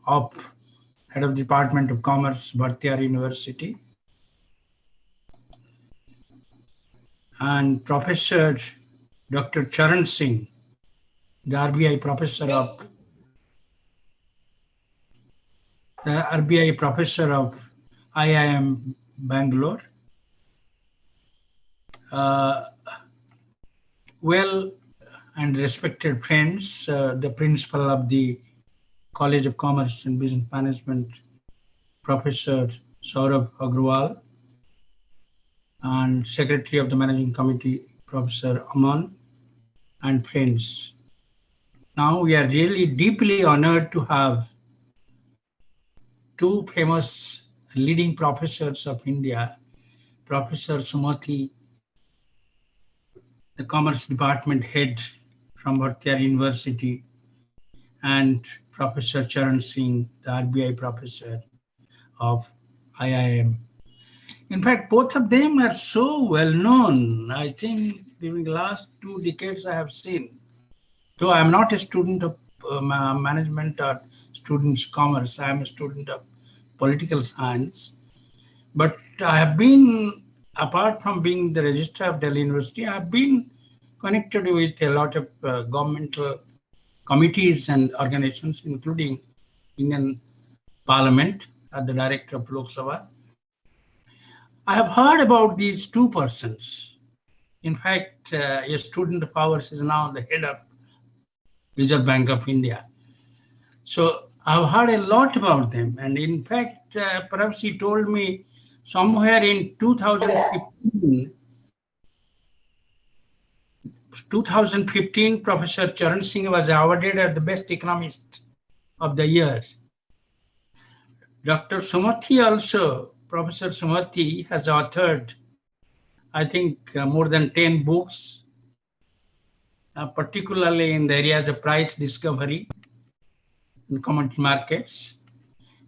Head of the Department of Commerce, Bhartiar University, and Professor Dr. Charan Singh, the RBI professor of IIM Bangalore. Well and respected friends, the principal of the College of Commerce and Business Management, Professor Saurabh Agrawal, and Secretary of the Managing Committee, Professor Aman, and friends. Now we are really deeply honored to have two famous leading professors of India, Professor Sumathi, the Commerce Department head from Bhartiar University, and Professor Charan Singh, the RBI professor of IIM. In fact, both of them are so well known. I think during the last 2 decades I have seen, though I'm not a student of management or students commerce, I'm a student of political science. But I have been, apart from being the registrar of Delhi University, I've been connected with a lot of governmental committees and organizations, including Indian Parliament as the director of Lok Sabha. I have heard about these two persons. In fact, a student of ours is now the head of Reserve Bank of India. So I've heard a lot about them. And in fact, perhaps he told me somewhere in 2015, Professor Charan Singh was awarded as the best economist of the year. Dr. Sumathi also, Professor Sumathi has authored, I think, more than 10 books, particularly in the areas of price discovery in commodity markets,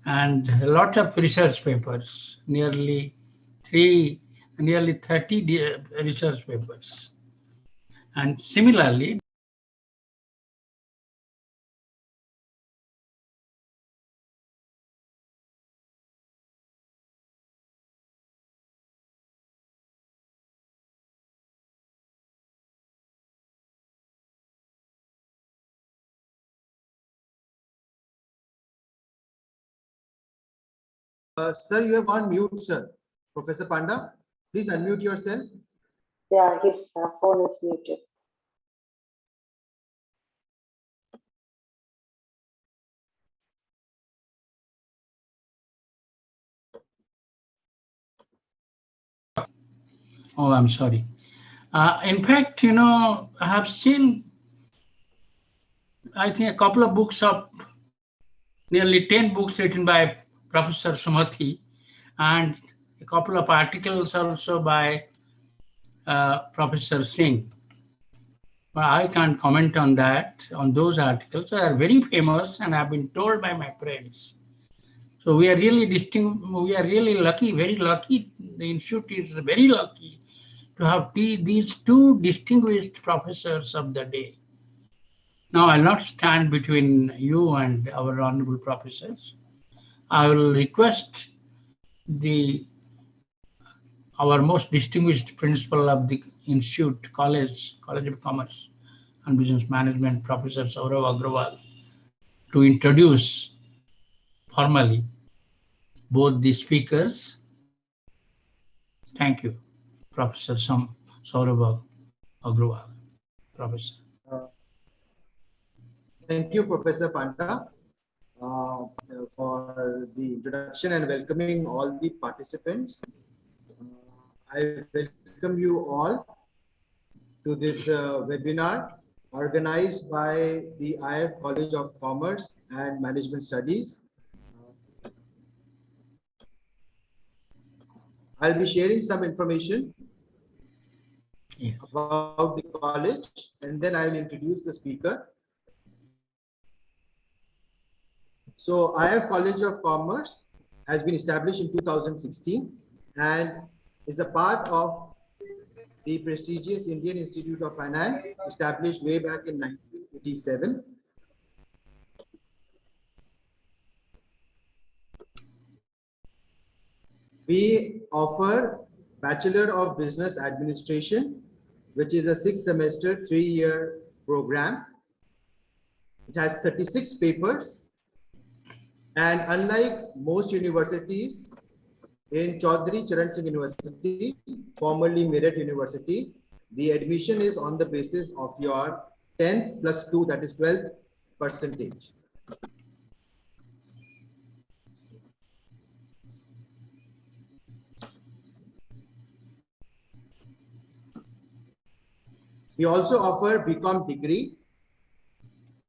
and a lot of research papers, nearly 30 research papers. And similarly, Sir, you have on mute, sir. Professor Panda, please unmute yourself. Yeah, his phone is muted. oh, I'm sorry. In fact, you know, I have seen, I think, a couple of books of nearly 10 books written by Professor Sumathi, and a couple of articles also by Professor Singh. But I can't comment on that, on those articles. They are very famous and have been told by my friends. So we are really we are really lucky, very lucky. The institute is very lucky to have these two distinguished professors of the day. Now, I'll not stand between you and our honorable professors. I will request our most distinguished principal of the institute, College of Commerce and Business Management, Professor Saurabh Agrawal, to introduce formally both the speakers. Thank you, Professor Saurabh Agrawal. Professor. Thank you, Professor Panda, for the introduction and welcoming all the participants. I welcome you all to this webinar organized by the IF College of Commerce and Management Studies. I'll be sharing some information about the college, and then I will introduce the speaker. So IF College of Commerce has been established in 2016 and is a part of the prestigious Indian Institute of Finance, established way back in 1987. We offer Bachelor of Business Administration, which is a 6-semester, 3-year program. It has 36 papers. And unlike most universities, in Chaudhary Charan Singh University, formerly Meerut University, the admission is on the basis of your 10th plus 2, that is 12th percentage. We also offer BCom degree,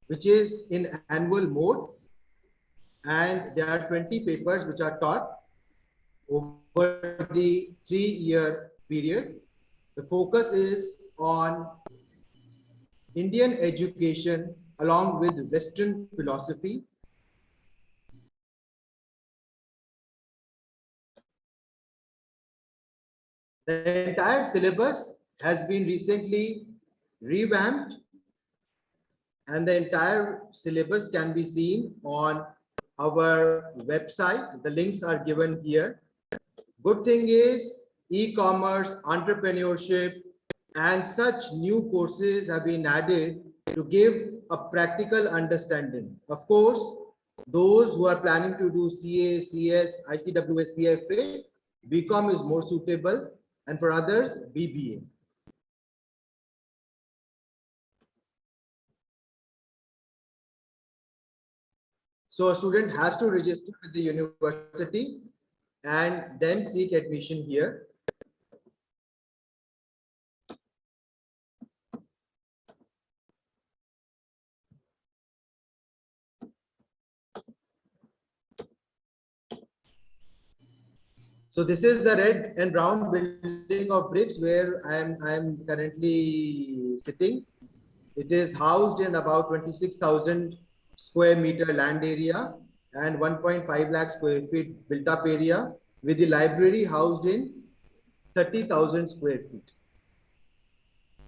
which is in annual mode, and there are 20 papers which are taught over the 3-year period. The focus is on Indian education along with Western philosophy. The entire syllabus has been recently revamped, and the entire syllabus can be seen on our website. The links are given here. Good thing is e-commerce, entrepreneurship, and such new courses have been added to give a practical understanding. Of course, those who are planning to do CA, CS, ICWS, CFA, BCom is more suitable, and for others, BBA. So a student has to register with the university and then seek admission here. So this is the red and brown building of bricks where I am currently sitting. It is housed in about 26,000 square meter land area and 1.5 lakh square feet built up area, with the library housed in 30,000 square feet.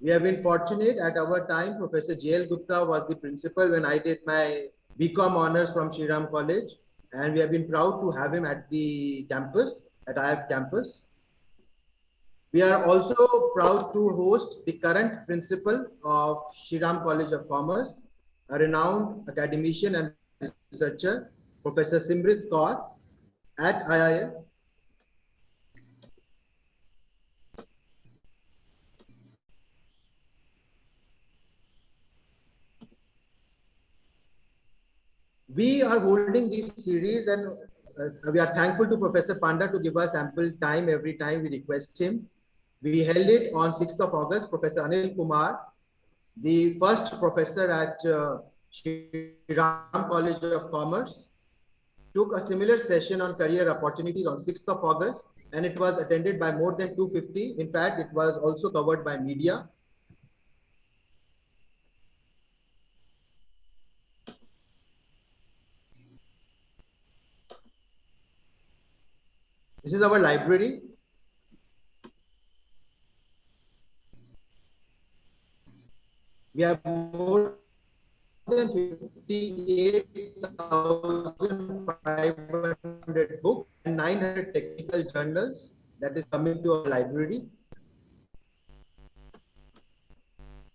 We have been fortunate at our time. Professor J.L. Gupta was the principal when I did my BCom honors from Shri Ram College, and we have been proud to have him at the campus, at IF campus. We are also proud to host the current principal of Shri Ram College of Commerce, a renowned academician and researcher, Professor Simrit Kaur, at IIF. We are holding this series, and we are thankful to Professor Panda to give us ample time every time we request him. We held it on 6th of August. Professor Anil Kumar, the first professor at Shri Ram College of Commerce, took a similar session on career opportunities on 6th of August, and it was attended by more than 250. In fact, it was also covered by media. This is our library. We have more than 58,500 books and 900 technical journals that is coming to our library.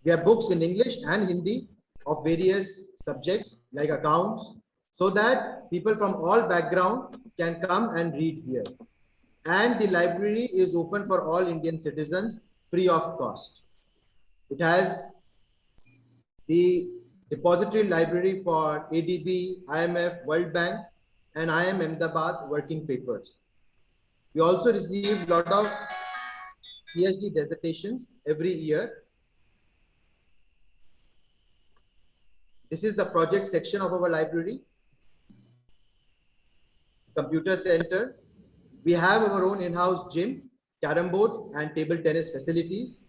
We have books in English and Hindi of various subjects like accounts, so that people from all backgrounds can come and read here. And the library is open for all Indian citizens free of cost. It has the depository library for ADB, IMF, World Bank, and IIM Ahmedabad working papers. We also receive a lot of PhD dissertations every year. This is the project section of our library. Computer center. We have our own in-house gym, carom board, and table tennis facilities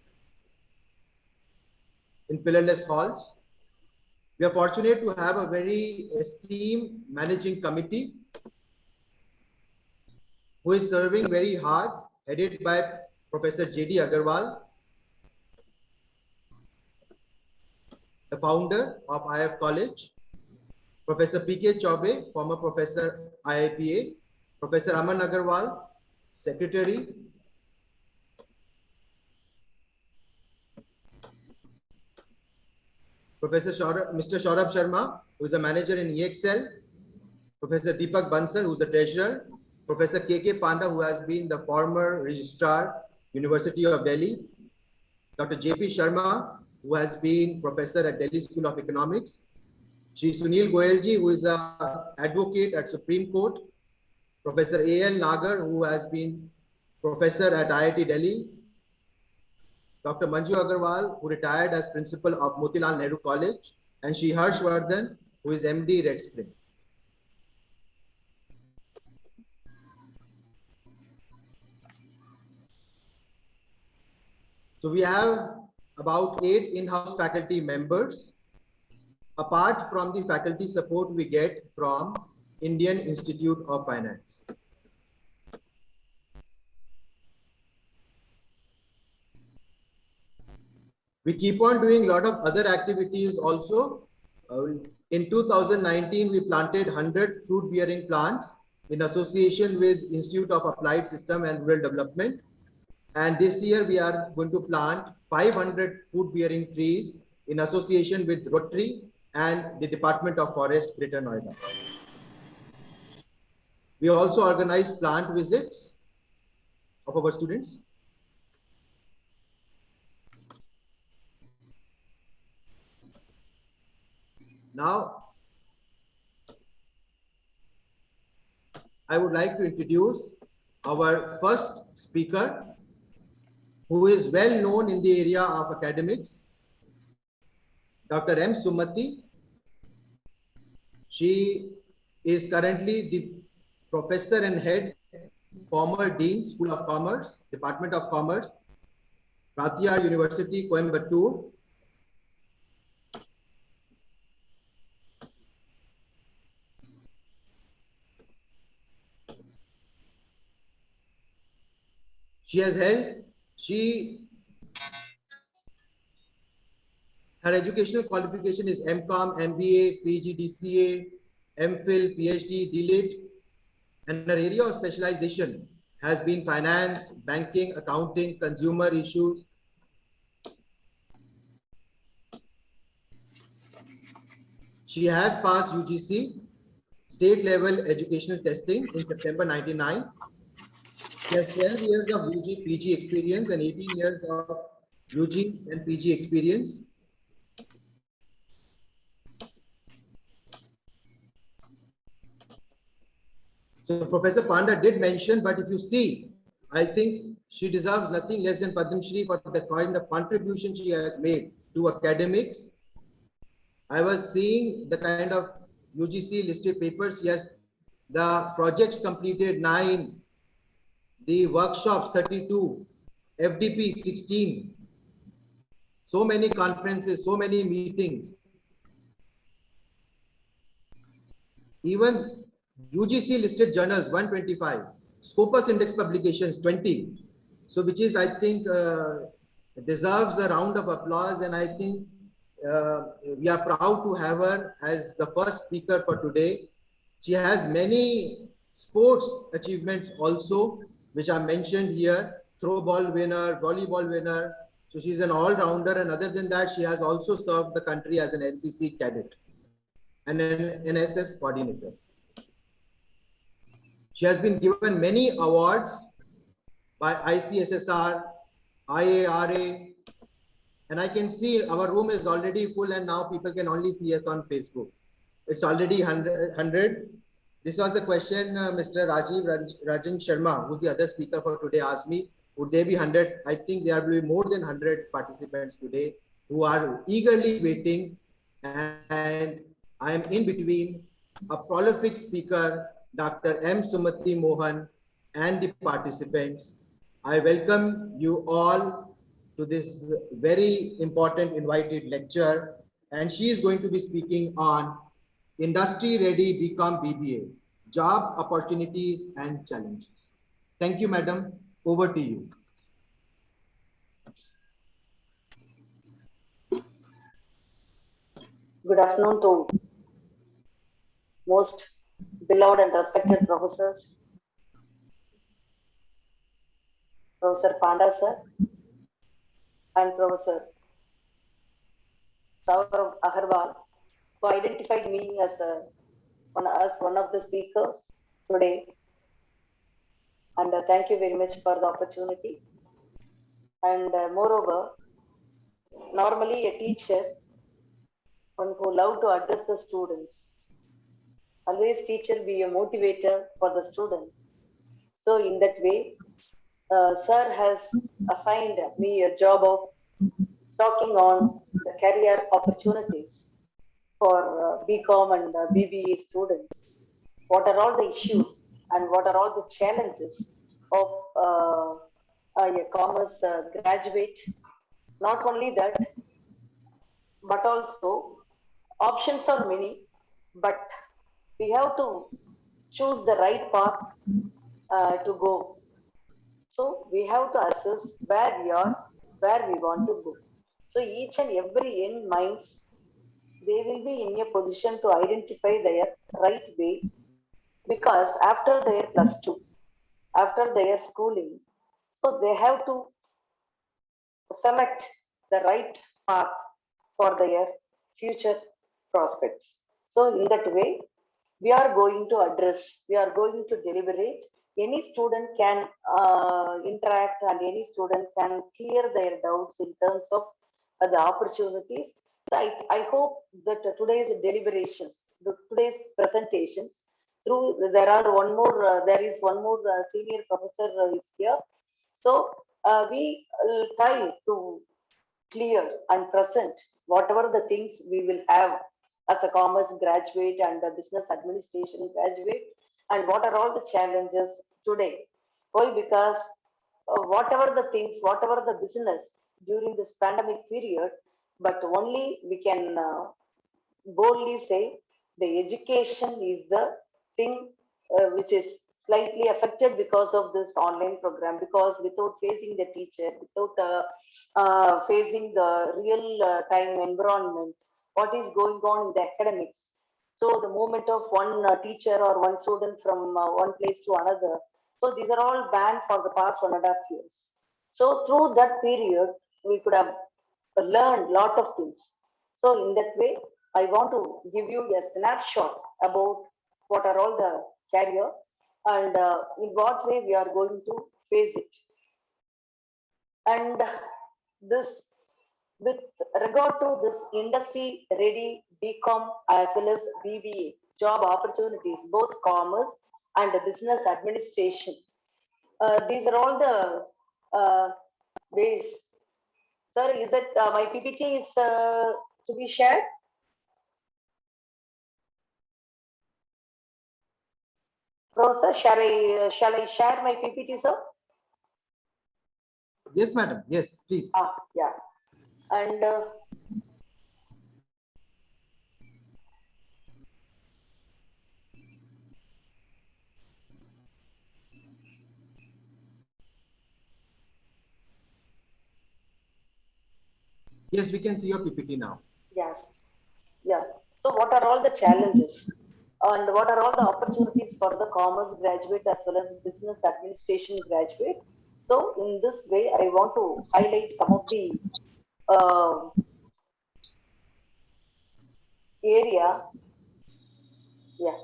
in pillarless halls. We are fortunate to have a very esteemed managing committee who is serving very hard, headed by Professor J.D. Agarwal, the founder of IF College, Professor P.K. Chaube, former professor IIPA, Professor Aman Agarwal, Secretary, Mr. Saurabh Sharma, who is a manager in EXL, Professor Deepak Bansal, who is the treasurer, Professor K.K. Panda, who has been the former registrar, University of Delhi, Dr. J.P. Sharma, who has been professor at Delhi School of Economics, Shri Sunil Goyalji, who is an advocate at Supreme Court, Professor A.L. Nagar, who has been professor at IIT Delhi, Dr. Manju Agarwal, who retired as principal of Motilal Nehru College, and Shri Harshvardhan, who is MD Red Spring. So we have about 8 in-house faculty members, apart from the faculty support we get from Indian Institute of Finance. We keep on doing a lot of other activities also. In 2019, we planted 100 fruit-bearing plants in association with Institute of Applied System and Rural Development. And this year, we are going to plant 500 fruit-bearing trees in association with Rotary and the Department of Forest, Greater Noida. We also organize plant visits of our students. Now, I would like to introduce our first speaker, who is well known in the area of academics, Dr. M. Sumati. She is currently the professor and head, former dean, School of Commerce, Department of Commerce, Bratiyar University, Coimbatore. Her educational qualification is MCOM, MBA, PGDCA, MPhil, PhD, DLIT, and her area of specialization has been finance, banking, accounting, consumer issues. She has passed UGC, state level educational testing in September 99. She has 12 years of UG PG experience and 18 years of UG and PG experience. So Professor Panda did mention, but if you see, I think she deserves nothing less than Padma Shri for the kind of contribution she has made to academics. I was seeing the kind of UGC listed papers. She has the projects completed 9, the workshops 32, FDP 16, so many conferences, so many meetings. Even UGC listed journals 125, Scopus Index publications 20. So which is, I think, deserves a round of applause, and I think we are proud to have her as the first speaker for today. She has many sports achievements also, which are mentioned here, throw ball winner, volleyball winner. So she's an all-rounder, and other than that, she has also served the country as an NCC cadet and an NSS coordinator. She has been given many awards by ICSSR, IARA, and I can see our room is already full, and now people can only see us on Facebook. It's already 100. This was the question Mr. Rajan Sharma, who's the other speaker for today, asked me, would there be 100? I think there will be more than 100 participants today who are eagerly waiting, and I am in between a prolific speaker, Dr. M. Sumati Mohan, and the participants. I welcome you all to this very important invited lecture, and she is going to be speaking on Industry Ready BCom BBA, Job Opportunities and Challenges. Thank you, madam. Over to you. Good afternoon to most beloved and respected professors, Professor Panda sir, and Professor Saurav Agarwal, who identified me as one of the speakers today. And thank you very much for the opportunity. And moreover, normally a teacher, one who love to address the students, always teacher be a motivator for the students. So in that way, sir has assigned me a job of talking on the career opportunities for BCom and BBA students. What are all the issues and what are all the challenges of a commerce graduate? Not only that, but also options are many, but we have to choose the right path to go. So we have to assess where we are, where we want to go. So each and every young minds, they will be in a position to identify their right way, because after their plus two, after their schooling, so they have to select the right path for their future prospects. So in that way, we are going to address, we are going to deliberate. Any student can interact and any student can clear their doubts in terms of the opportunities. So I hope that today's deliberations, today's presentations, through there is one more senior professor is here. So we try to clear and present whatever the things we will have as a commerce graduate and a business administration graduate, and what are all the challenges today. Why? Because whatever the things, whatever the business during this pandemic period, but only we can boldly say the education is the thing which is slightly affected because of this online program, because without facing the teacher, without facing the real time environment, what is going on in the academics. So the movement of one teacher or one student from one place to another, so these are all banned for the past 1.5 years. So through that period, we could have learned lot of things. So in that way, I want to give you a snapshot about what are all the career and in what way we are going to face it. And this, with regard to this industry ready BCom as well as BBA job opportunities, both commerce and business administration. These are all the ways. Sir, is it my PPT is to be shared? Professor, shall I share my PPT, sir? Yes, madam. Yes, please. Yeah. And Yes, we can see your PPT now. yes, yeah. So what are all the challenges and what are all the opportunities for the commerce graduate as well as business administration graduate? So in this way, I want to highlight some of the uh, area, yeah,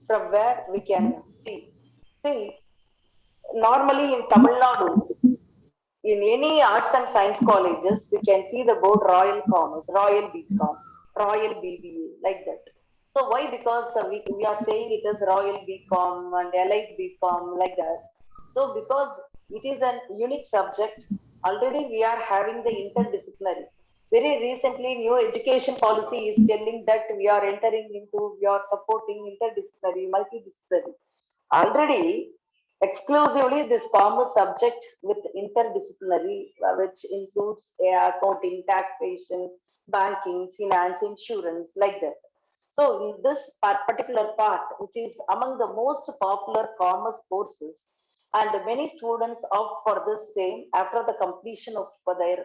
from where we can see. See, normally in Tamil Nadu, in any arts and science colleges, we can see the board Royal Commerce, Royal BCom, Royal BBA, like that. So why? Because we are saying it is Royal BCom and Elite BCom, like that. So because it is an unique subject, already we are having the interdisciplinary. Very recently, new education policy is telling that we are entering into, we are supporting interdisciplinary, multidisciplinary. Already, exclusively this commerce subject with interdisciplinary, which includes accounting, taxation, banking, finance, insurance, like that. So in this particular part, which is among the most popular commerce courses, and many students opt for this same after the completion of for their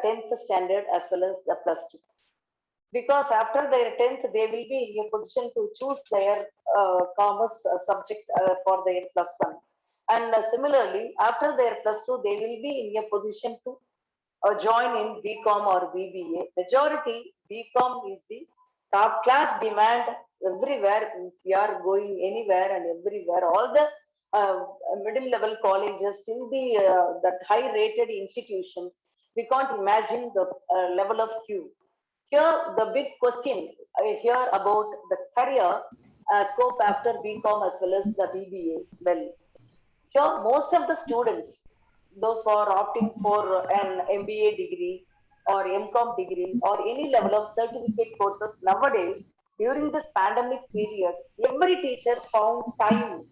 10th standard as well as the plus two, because after their 10th they will be in a position to choose their commerce subject for their plus one, And similarly, after their plus two, they will be in a position to join in BCom or BBA. Majority BCom is the top class demand everywhere. If we are going anywhere and everywhere, all the middle level colleges till the that high rated institutions, we can't imagine the level of queue. Here, the big question I hear about the career scope after BCom as well as the BBA. Well, here, most of the students, those who are opting for an MBA degree or MCom degree or any level of certificate courses nowadays, during this pandemic period, every teacher found time.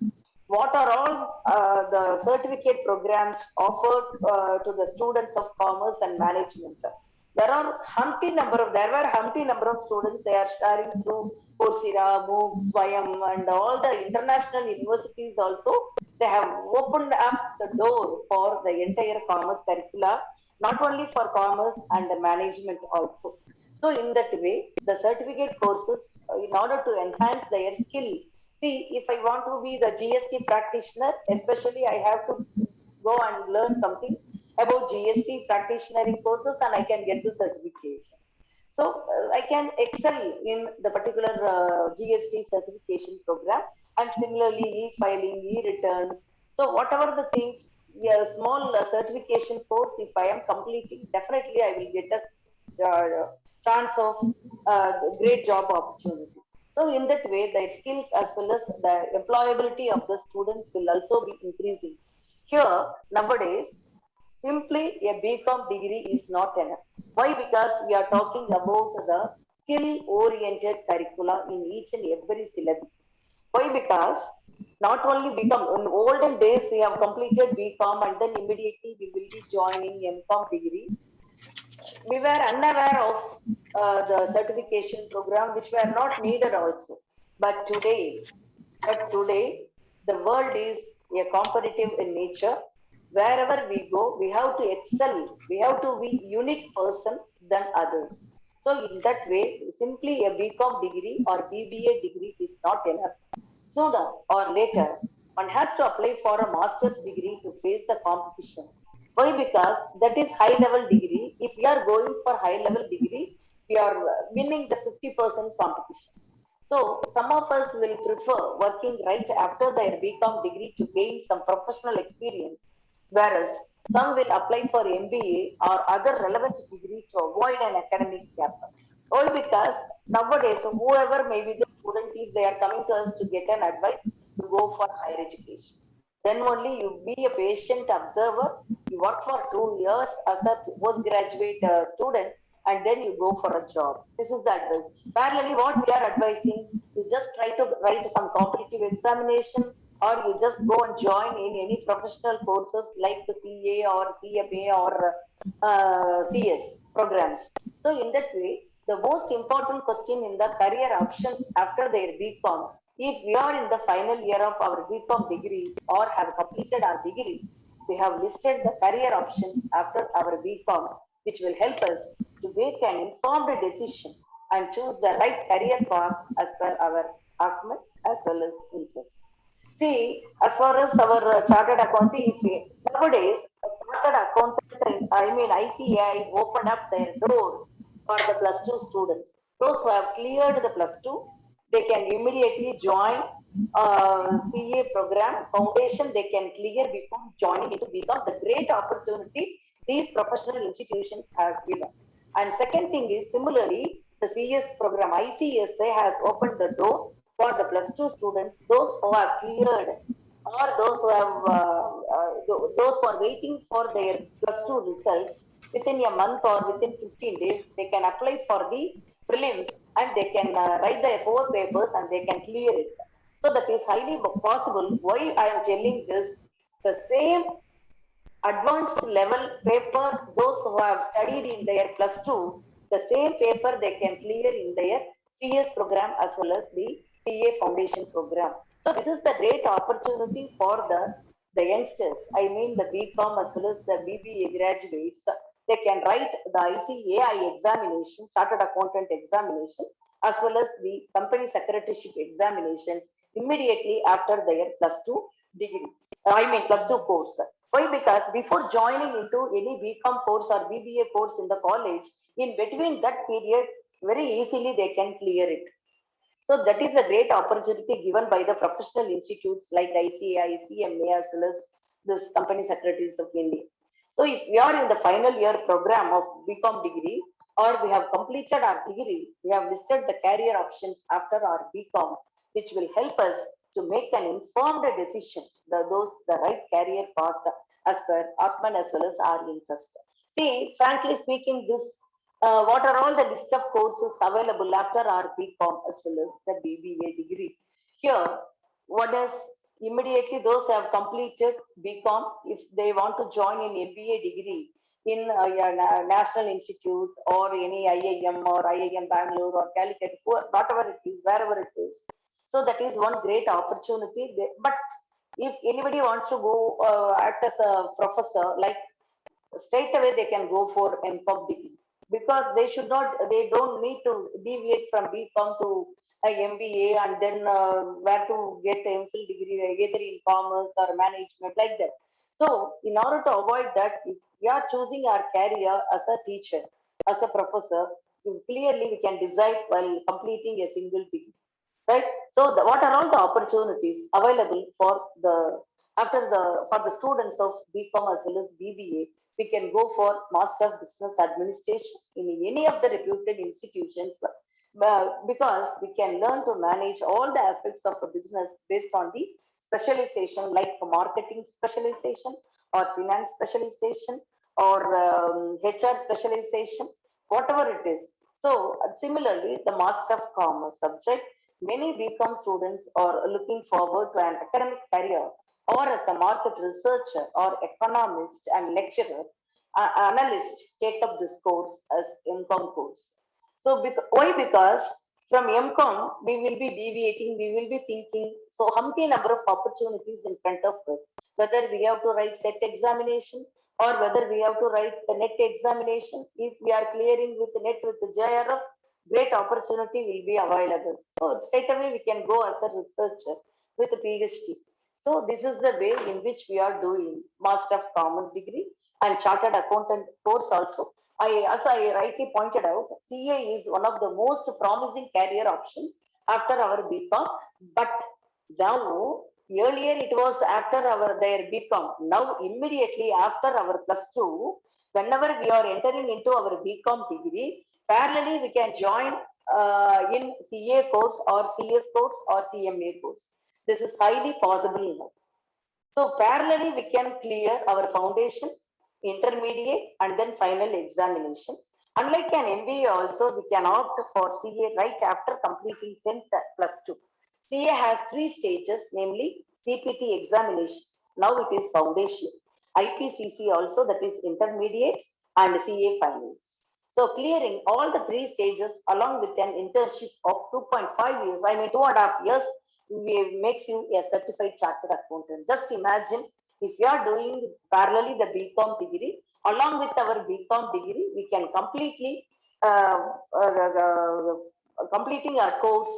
What are all the certificate programs offered to the students of commerce and management? There were humpty number of students they are sharing through Coursera, MOOC, Swayam, and all the international universities also. They have opened up the door for the entire commerce curricula, not only for commerce and the management also. So in that way, the certificate courses, in order to enhance their skill. See, if I want to be the GST practitioner, especially I have to go and learn something about GST practitionering courses and I can get the certification. So I can excel in the particular GST certification program, and similarly e-filing, e-return. So whatever the things, yeah, small certification course, if I am completing, definitely I will get a chance of great job opportunity. So in that way, the skills as well as the employability of the students will also be increasing. Here, nowadays, simply a BCom degree is not enough. Why? Because we are talking about the skill-oriented curricula in each and every syllabus. Why? Because not only BCom, in olden days we have completed BCom and then immediately we will be joining MCom degree. We were unaware of the certification program which were not needed also. But today, but today, the world is a competitive in nature. Wherever we go, we have to excel. We have to be unique person than others. So in that way, simply a BCom degree or BBA degree is not enough. Sooner or later, one has to apply for a master's degree to face the competition. Why? Because that is high level degree. If we are going for high level degree, we are winning the 50% competition. So some of us will prefer working right after their BCom degree to gain some professional experience, whereas some will apply for MBA or other relevant degree to avoid an academic gap. Why? Because nowadays, whoever may be the student, if they are coming to us to get an advice to go for higher education, then only you be a patient observer. You work for 2 years as a postgraduate student, and then you go for a job. This is the advice. Parallelly, what we are advising, you just try to write some competitive examination, or you just go and join in any professional courses like the CA or CFA or CS programs. So in that way, the most important question in the career options after their BCom, if we are in the final year of our BCom degree or have completed our degree, we have listed the career options after our BCom, which will help us to make an informed decision and choose the right career path as per our argument as well as interest. See, as far as our chartered accountancy, if nowadays chartered accountant, I mean ICAI opened up their doors for the plus two students. Those who have cleared the plus two, they can immediately join CA program foundation. They can clear before joining into become the great opportunity these professional institutions have given. And second thing is similarly, the CS program ICSA has opened the door for the plus two students, those who are cleared or those who have those who are waiting for their plus two results within a month or within 15 days, they can apply for the prelims and they can write the four papers and they can clear it. So that is highly possible. Why I am telling this? The same advanced level paper, those who have studied in their plus two, the same paper they can clear in their CS program as well as the CA foundation program. So this is the great opportunity for the youngsters. I mean the BCom as well as the BBA graduates. They can write the ICAI examination, Chartered Accountant examination, as well as the company secretaryship examinations immediately after their plus two. degree. I mean plus two course. Why? Because before joining into any BCom course or BBA course in the college, in between that period, very easily they can clear it. So that is the great opportunity given by the professional institutes like ICAI, CMA, as well as this company secretaries of India. So if we are in the final year program of BCom degree, or we have completed our degree, we have listed the career options after our BCom, which will help us to make an informed decision, the right career path as per Atman as well as our interest. See, frankly speaking, this what are all the list of courses available after our BCom as well as the BBA degree? Here, what is immediately those who have completed BCom, if they want to join in MBA degree in a national institute or any IIM or IIM Bangalore or Calicut, whatever it is, wherever it is. So that is one great opportunity. But if anybody wants to go act as a professor, like straight away they can go for MCom degree because they don't need to deviate from BCom to a MBA and then where to get MPhil degree either in commerce or management like that. So in order to avoid that, if we are choosing our career as a teacher, as a professor, clearly we can decide while completing a single degree, right? So what are all the opportunities available for the for the students of BCom as well as BBA? We can go for Master of Business Administration in any of the reputed institutions because we can learn to manage all the aspects of a business based on the specialization like marketing specialization or finance specialization or HR specialization, whatever it is. So similarly, the Master of Commerce subject, many BCom students are looking forward to an academic career or as a market researcher or economist and lecturer, analyst take up this course as MCom course. So why? Because from MCom, we will be deviating, we will be thinking, so how many number of opportunities in front of us, whether we have to write set examination or whether we have to write the net examination. If we are clearing with net with the JRF, great opportunity will be available. So straight away we can go as a researcher with a PhD. So this is the way in which we are doing Master of Commerce degree and Chartered Accountant course also. As I rightly pointed out, CA is one of the most promising career options after our BCom. But now, earlier it was after their BCom. Now, immediately after our plus two, whenever we are entering into our BCom degree, parallelly we can join in CA course or CS course or CMA course. This is highly possible now. So parallelly, we can clear our foundation, intermediate, and then final examination. Unlike an MBA also, we can opt for CA right after completing 10th plus 2. CA has 3 stages, namely CPT examination. Now it is foundation. IPCC also, that is intermediate, and CA finals. So clearing all the 3 stages along with an internship of 2.5 years, I mean 2.5 years, makes you a certified chartered accountant. Just imagine if you are doing parallelly the BCom degree, along with our BCom degree, we can completely uh, completing our course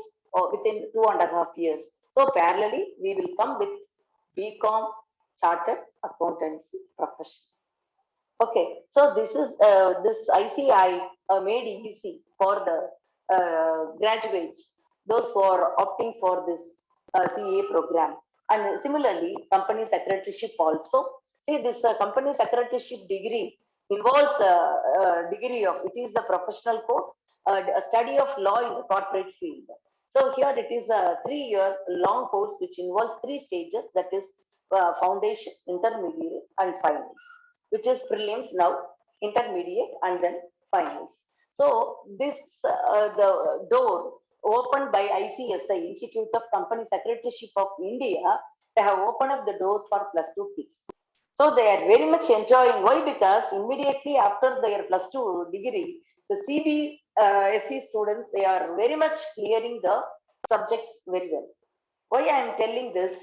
within 2.5 years. So parallelly, we will come with BCom chartered accountancy profession. Okay, so this is this ICI made easy for the graduates, those who are opting for this CA program. And similarly, company secretaryship also. See, this company secretaryship degree involves degree of, it is a professional course, a study of law in the corporate field. So here it is a 3-year long course which involves 3 stages, that is foundation, intermediate, and finals, which is prelims now, intermediate, and then finals. So this the door opened by ICSI, Institute of Company Secretaryship of India. They have opened up the door for plus 2 kids. So they are very much enjoying. Why? Because immediately after their plus 2 degree, the CBSE students, they are very much clearing the subjects very well. Why I am telling this?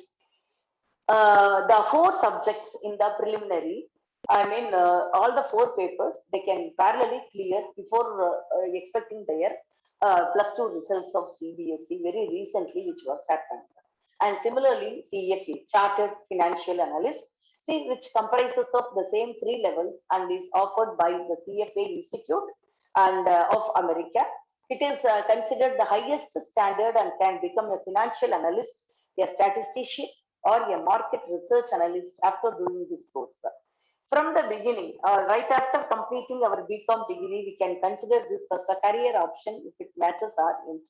The 4 subjects in the preliminary, I mean, all the 4 papers, they can parallelly clear before expecting their plus 2 results of CBSE very recently, which was happened. And similarly, CFA, Chartered Financial Analyst, see, which comprises of the same three levels and is offered by the CFA Institute and of America. It is considered the highest standard and can become a financial analyst, a statistician, or a market research analyst after doing this course. From the beginning, right after completing our BCom degree, we can consider this as a career option if it matches our interest.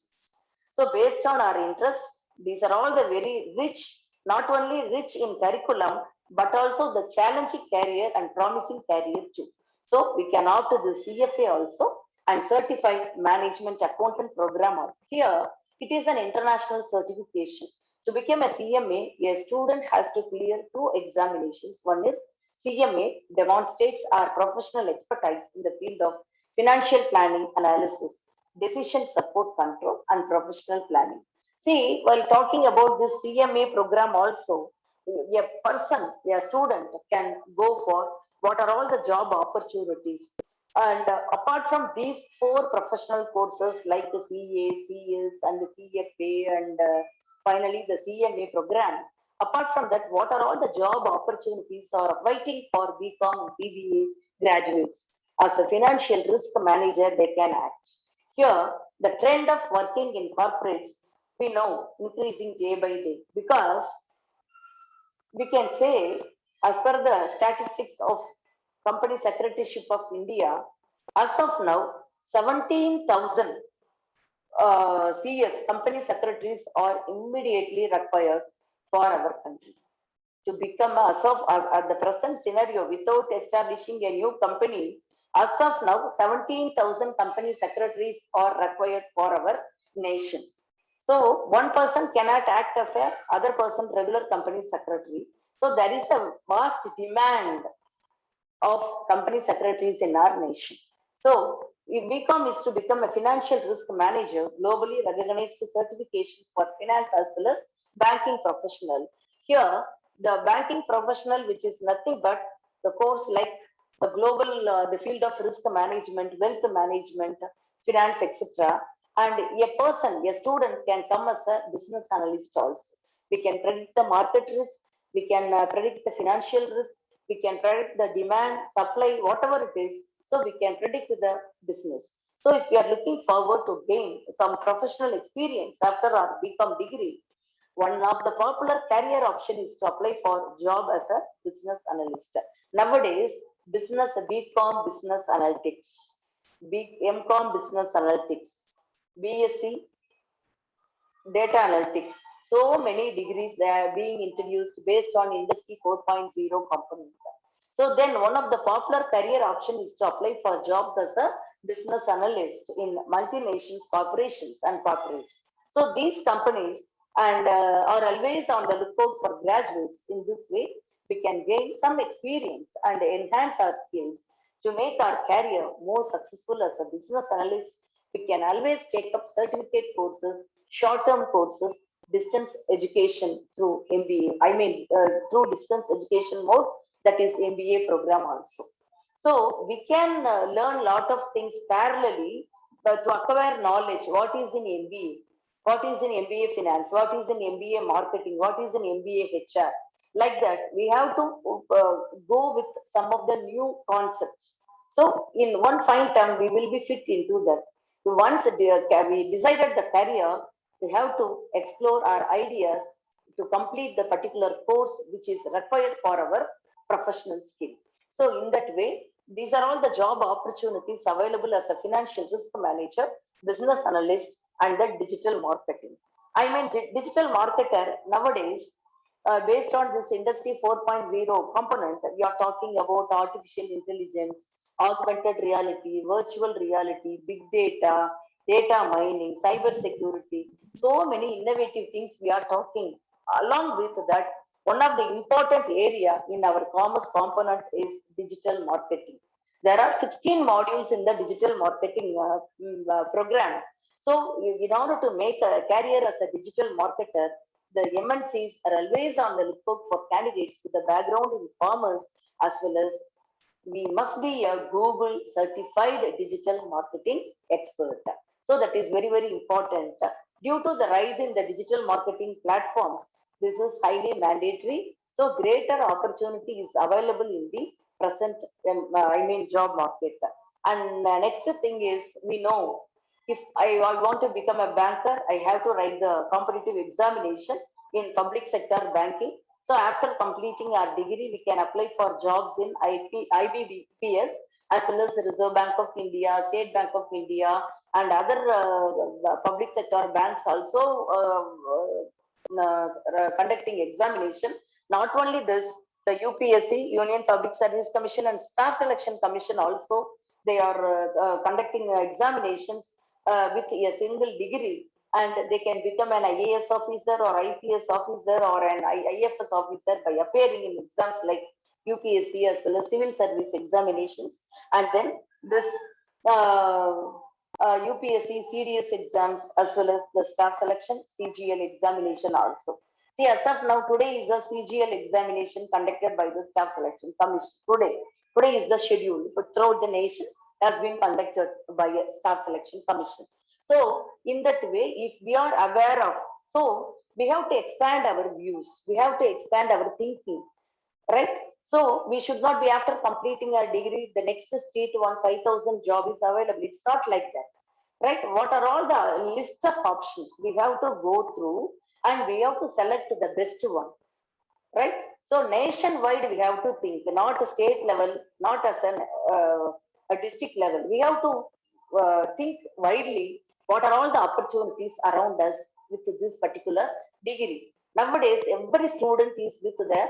So based on our interest, these are all the very rich, not only rich in curriculum, but also the challenging career and promising career too. So we can opt to the CFA also and certified management accountant program. Here, it is an international certification. To become a CMA, a student has to clear two examinations. One is CMA demonstrates our professional expertise in the field of financial planning analysis, decision support control, and professional planning. See, while talking about this CMA program also, a person, a student can go for what are all the job opportunities. And apart from these four professional courses like the CA, CS, and the CFA, and finally the CMA program, apart from that, what are all the job opportunities are waiting for BCom and BBA graduates? As a financial risk manager, they can act. Here, the trend of working in corporates, we know, increasing day by day because we can say, as per the statistics of Company Secretaryship of India, as of now, 17,000 CS, company secretaries, are immediately required for our country to become as of as at the present scenario without establishing a new company. As of now, 17,000 company secretaries are required for our nation. So one person cannot act as a other person regular company secretary. So there is a vast demand of company secretaries in our nation. So if BCom is to become a financial risk manager, globally recognized certification for finance as well as banking professional. Here, the banking professional, which is nothing but the course like the global, the field of risk management, wealth management, finance, etc. And a person, a student can come as a business analyst also. We can predict the market risk, we can predict the financial risk, we can predict the demand, supply, whatever it is. So we can predict the business. So if we are looking forward to gain some professional experience after our BCom degree, one of the popular career option is to apply for job as a business analyst. Nowadays, business BCom business analytics, MCom business analytics, BSc data analytics. So many degrees they are being introduced based on Industry 4.0 component. So then one of the popular career option is to apply for jobs as a business analyst in multinational corporations and corporates. So these companies and are always on the lookout for graduates. In this way, we can gain some experience and enhance our skills to make our career more successful as a business analyst. We can always take up certificate courses, short-term courses, distance education through MBA. I mean, through distance education mode, that is MBA program also. So we can learn lot of things parallelly to acquire knowledge. What is in MBA? What is in MBA finance? What is in MBA marketing? What is in MBA HR? Like that, we have to go with some of the new concepts. So in one fine time, we will be fit into that. Once we decided the career, we have to explore our ideas to complete the particular course which is required for our professional skill. So in that way, these are all the job opportunities available as a financial risk manager, business analyst, and the digital marketing. I mean, digital marketer nowadays, based on this industry 4.0 component, we are talking about artificial intelligence, augmented reality, virtual reality, big data, data mining, cyber security, so many innovative things we are talking. Along with that, one of the important area in our commerce component is digital marketing. There are 16 modules in the digital marketing program. So in order to make a career as a digital marketer, the MNCs are always on the lookout for candidates with a background in commerce as well as we must be a Google certified digital marketing expert. So that is very, very important. Due to the rise in the digital marketing platforms, this is highly mandatory. So greater opportunity is available in the present, job market. And next thing is, we know if I want to become a banker, I have to write the competitive examination in public sector banking. So after completing our degree, we can apply for jobs in IBPS as well as Reserve Bank of India, State Bank of India, and other public sector banks also conducting examination. Not only this, the UPSC, Union Public Service Commission, and Staff Selection Commission also, they are conducting examinations with a single degree, and they can become an IAS officer or IPS officer or an IFS officer by appearing in exams like UPSC as well as civil service examinations. And then this uh, UPSC serious exams as well as the staff selection CGL examination also. See, as of now, today is a CGL examination conducted by the Staff Selection Commission. Today is the schedule for throughout the nation has been conducted by a Staff Selection Commission. So, in that way, if we are aware of, so we have to expand our views, we have to expand our thinking, right? So, we should not be after completing our degree, the next state one 5,000 job is available. It's not like that, right? What are all the list of options we have to go through, and we have to select the best one, right? So nationwide we have to think, not a state level, not as a district level. We have to think widely. What are all the opportunities around us with this particular degree? Nowadays, every student is with their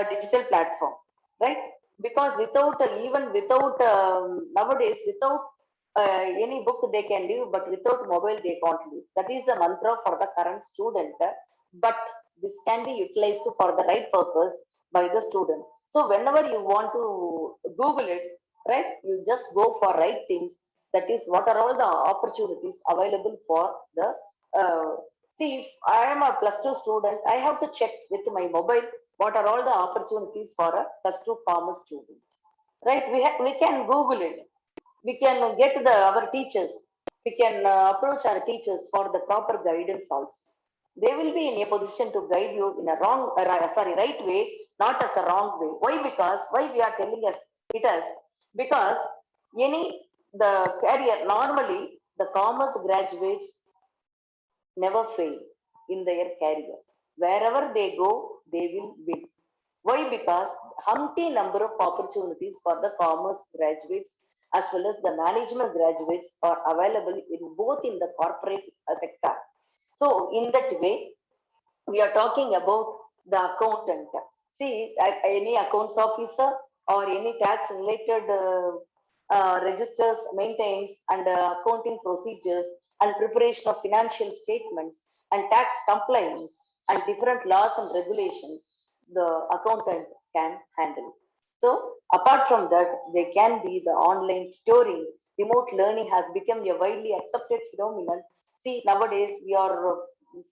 digital platform, right? Because without even without nowadays without any book they can live, but without mobile they can't live. That is the mantra for the current student. But this can be utilized for the right purpose by the student. So whenever you want to Google it, right, you just go for right things. That is, what are all the opportunities available for the. See, if I am a plus two student, I have to check with my mobile what are all the opportunities for a plus two commerce student. Right? We can Google it. We can get our teachers. We can approach our teachers for the proper guidance also. They will be in a position to guide you in a right way, not as a wrong way. Why? Because why we are telling us it as, because any the career, normally the commerce graduates never fail in their career. Wherever they go, they will win. Why? Because humpty number of opportunities for the commerce graduates as well as the management graduates are available in both in the corporate sector. So in that way, we are talking about the accountant. See, any accounts officer or any tax related registers, maintains, and accounting procedures and preparation of financial statements and tax compliance and different laws and regulations, the accountant can handle. So apart from that, there can be the online tutoring. Remote learning has become a widely accepted phenomenon. See, nowadays we are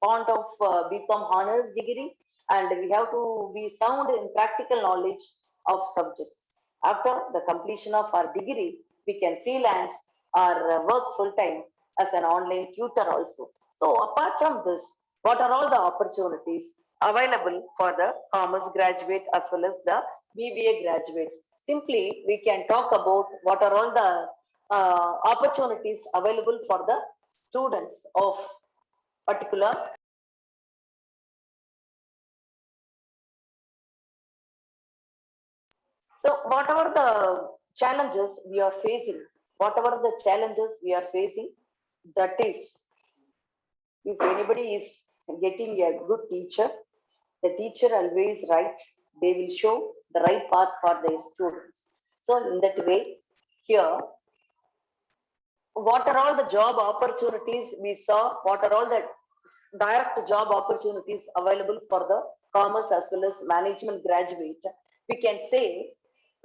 fond of BCom honors degree, and we have to be sound in practical knowledge of subjects. After the completion of our degree, we can freelance or work full time as an online tutor also. So apart from this, what are all the opportunities available for the commerce graduate as well as the BBA graduates? Simply, we can talk about what are all the opportunities available for the students of particular. So whatever the challenges we are facing, whatever the challenges we are facing, that is, if anybody is getting a good teacher, the teacher always right, they will show the right path for their students. So in that way, here, what are all the job opportunities we saw, what are all the direct job opportunities available for the commerce as well as management graduate? We can say,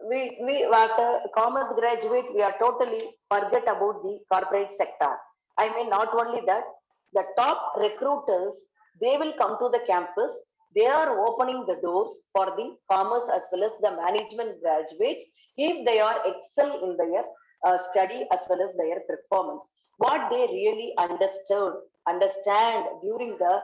we as a commerce graduate, we are totally forget about the corporate sector. I mean, not only that, the top recruiters, they will come to the campus, they are opening the doors for the commerce as well as the management graduates if they are excel in their study as well as their performance. What they really understood understand during the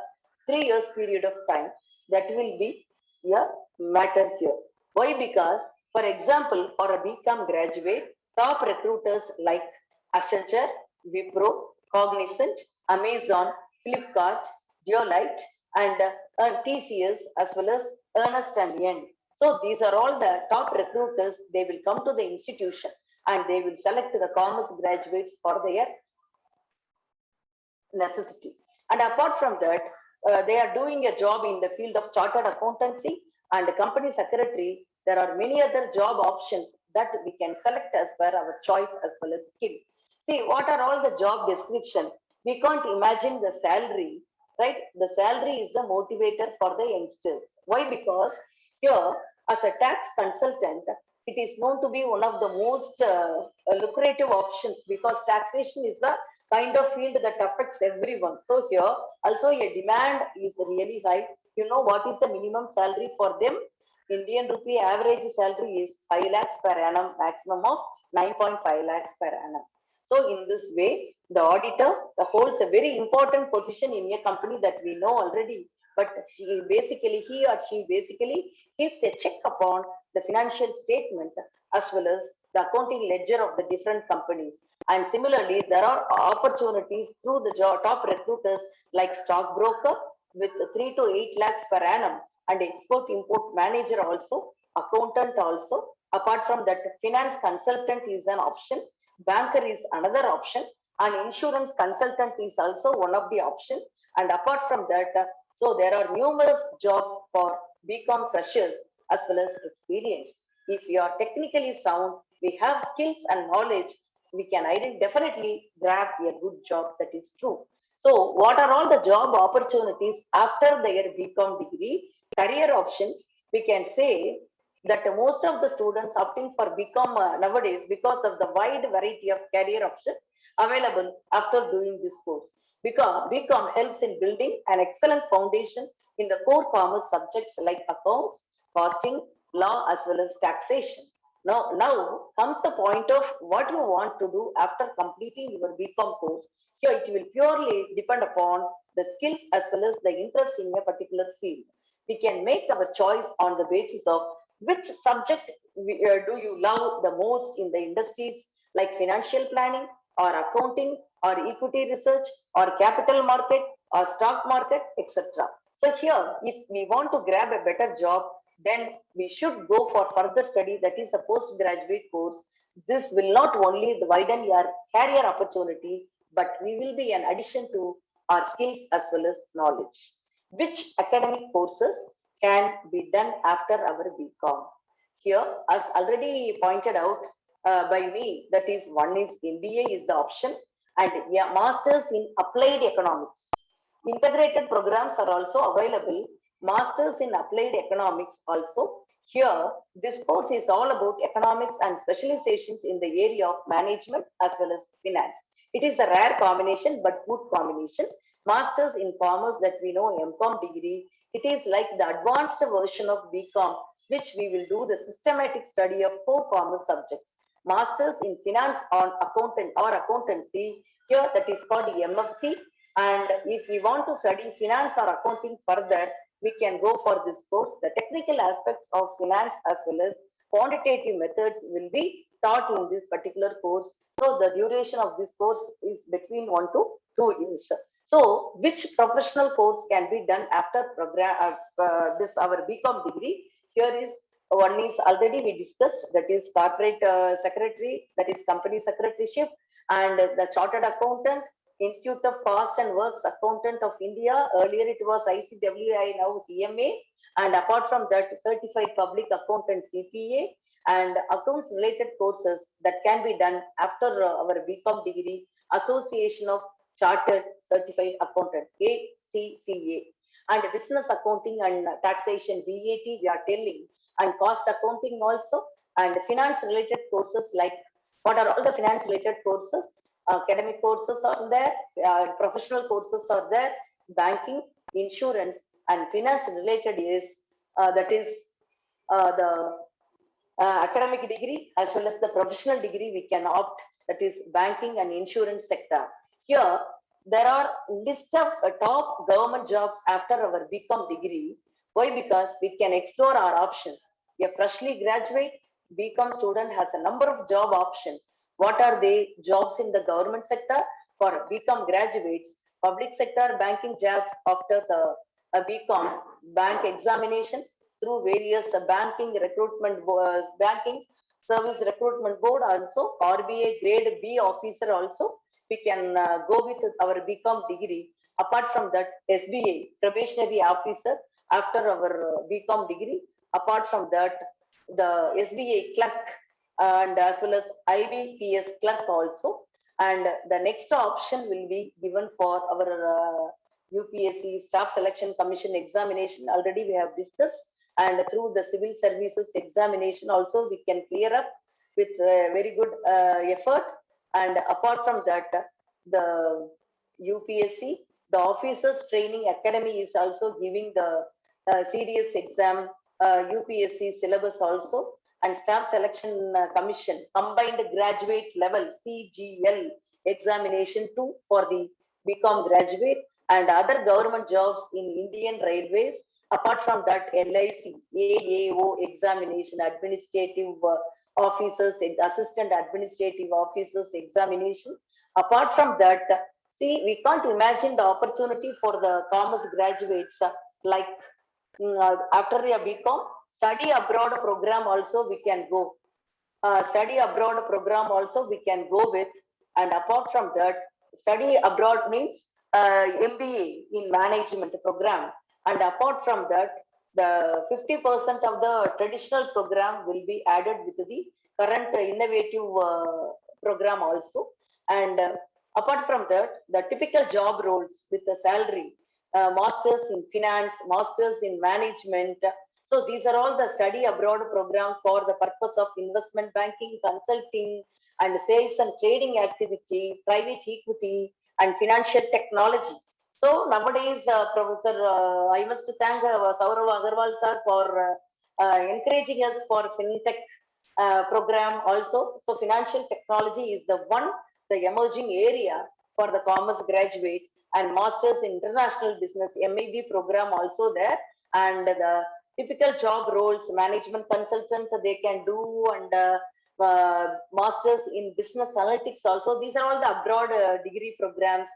3 years period of time, that will be a matter here. Why? Because, for example, for a BCom graduate, top recruiters like Accenture, Wipro, Cognizant, Amazon, Flipkart, Deloitte, and TCS, as well as Ernst and Young. So these are all the top recruiters. They will come to the institution and they will select the commerce graduates for their necessity. And apart from that, they are doing a job in the field of chartered accountancy and company secretary. There are many other job options that we can select as per our choice as well as skill. See, what are all the job description? We can't imagine the salary, right? The salary is the motivator for the youngsters. Why? Because here, as a tax consultant, it is known to be one of the most lucrative options, because taxation is a kind of field that affects everyone. So here also a demand is really high. You know what is the minimum salary for them? Indian rupee average salary is 5 lakhs per annum, maximum of 9.5 lakhs per annum. So in this way, the auditor holds a very important position in a company that we know already. But he or she basically keeps a check upon the financial statement as well as the accounting ledger of the different companies. And similarly, there are opportunities through the top recruiters like stockbroker with 3 to 8 lakhs per annum, and export import manager also, accountant also. Apart from that, finance consultant is an option, banker is another option, and insurance consultant is also one of the option. And apart from that, so there are numerous jobs for BCom freshers as well as experience. If you are technically sound, we have skills and knowledge, we can definitely grab a good job. That is true. So what are all the job opportunities after their BCom degree? Career options, we can say that most of the students opting for BCom nowadays, because of the wide variety of career options available after doing this course. Because BCom helps in building an excellent foundation in the core commerce subjects like accounts, costing, law, as well as taxation. Now comes the point of what you want to do after completing your BCom course. Here it will purely depend upon the skills as well as the interest in a particular field. We can make our choice on the basis of which subject do you love the most in the industries like financial planning or accounting or equity research or capital market or stock market, etc. So here, if we want to grab a better job, then we should go for further study, that is a postgraduate course. This will not only widen your career opportunity, but we will be an addition to our skills as well as knowledge. Which academic courses can be done after our BCom? Here, as already pointed out by me, that is one is MBA is the option, and yeah, Masters in Applied Economics. Integrated programs are also available. Masters in Applied Economics also. Here, this course is all about economics and specializations in the area of management as well as finance. It is a rare combination, but good combination. Masters in Commerce, that we know, MCom degree. It is like the advanced version of BCom, which we will do the systematic study of core commerce subjects. Masters in Finance on Accountant or Accountancy. Here, that is called MFC. And if we want to study finance or accounting further, we can go for this course. The technical aspects of finance as well as quantitative methods will be taught in this particular course. So the duration of this course is between 1 to 2 years. So which professional course can be done after this our BCom degree? Here is one is already we discussed, that is corporate secretary, that is company secretaryship, and the chartered accountant, Institute of Cost and Works Accountant of India. Earlier it was ICWI, now CMA. And apart from that, Certified Public Accountant CPA, and accounts related courses that can be done after our BCom degree, Association of Chartered Certified Accountant, ACCA, and business accounting and taxation, VAT, we are telling, and cost accounting also, and finance related courses like what are all the finance related courses? Academic courses are there, professional courses are there, banking, insurance, and finance related is that is the academic degree as well as the professional degree we can opt, that is banking and insurance sector. Here, there are list of top government jobs after our BCom degree. Why? Because we can explore our options. A freshly graduate BCom student has a number of job options. What are they? Jobs in the government sector for BCom graduates, public sector banking jobs after the BCom bank examination through various banking recruitment, banking service recruitment board also, RBA grade B officer also. We can go with our BCom degree. Apart from that, SBA probationary officer after our BCom degree. Apart from that, the SBA clerk and as well as IBPS clerk also. And the next option will be given for our UPSC Staff Selection Commission examination. Already we have discussed, and through the civil services examination also we can clear up with very good effort. And apart from that, the UPSC, the Officers Training Academy is also giving the serious exam, UPSC syllabus also, and Staff Selection Commission combined graduate level CGL examination too for the BCom graduate, and other government jobs in Indian Railways. Apart from that, LIC, AAO examination, administrative officers, assistant administrative officers examination. Apart from that, see, we can't imagine the opportunity for the commerce graduates like after a BCom, study abroad program also we can go. Study abroad program also we can go with. And apart from that, study abroad means MBA in management program. And apart from that, the 50% of the traditional program will be added with the current innovative program also. And apart from that, the typical job roles with the salary, masters in finance, masters in management. So these are all the study abroad program for the purpose of investment banking, consulting, and sales and trading activity, private equity, and financial technology. So nowadays, Professor, I must thank Saurav Agarwal sir for encouraging us for fintech program also. So financial technology is the one, the emerging area for the commerce graduate, and masters in international business MAB program also there, and the typical job roles, management consultant they can do, and masters in business analytics also. These are all the abroad degree programs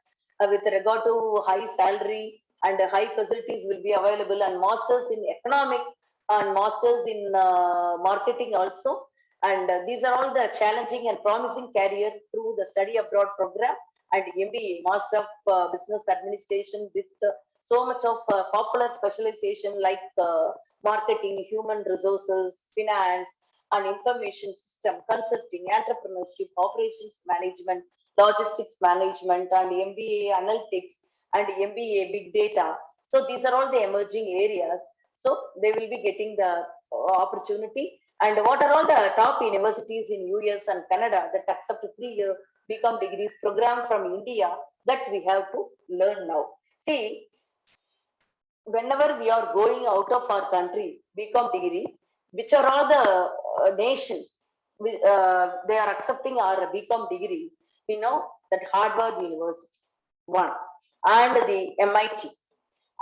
with regard to high salary and high facilities will be available, and masters in economic and masters in marketing also. And these are all the challenging and promising career through the study abroad program, and MBA, Master of Business Administration, with so much of popular specialization like marketing, human resources, finance, and information system, consulting, entrepreneurship, operations management, logistics management, and MBA analytics, and MBA big data. So these are all the emerging areas. So they will be getting the opportunity. And what are all the top universities in US and Canada that accept a 3-year BCom degree program from India that we have to learn now? See, whenever we are going out of our country, BCom degree, which are all the nations, they are accepting our BCom degree. We know that Harvard University, one, and the MIT,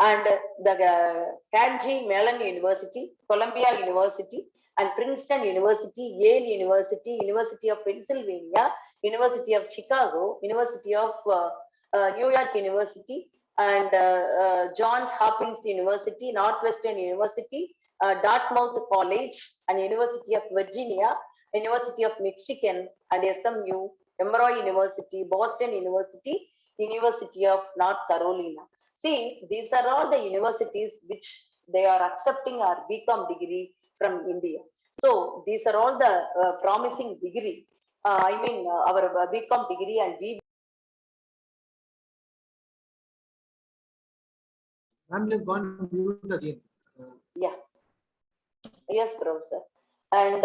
and the Carnegie Mellon University, Columbia University, and Princeton University, Yale University, University of Pennsylvania, University of Chicago, University of New York University, and Johns Hopkins University, Northwestern University, Dartmouth College, and University of Virginia, University of Michigan, and SMU, Emory University, Boston University, University of North Carolina. See, these are all the universities which they are accepting our BCom degree from India. So these are all the promising degree. Our BCom degree, and we. Ma'am, you've gone mute again. Yeah. Yes, Professor. And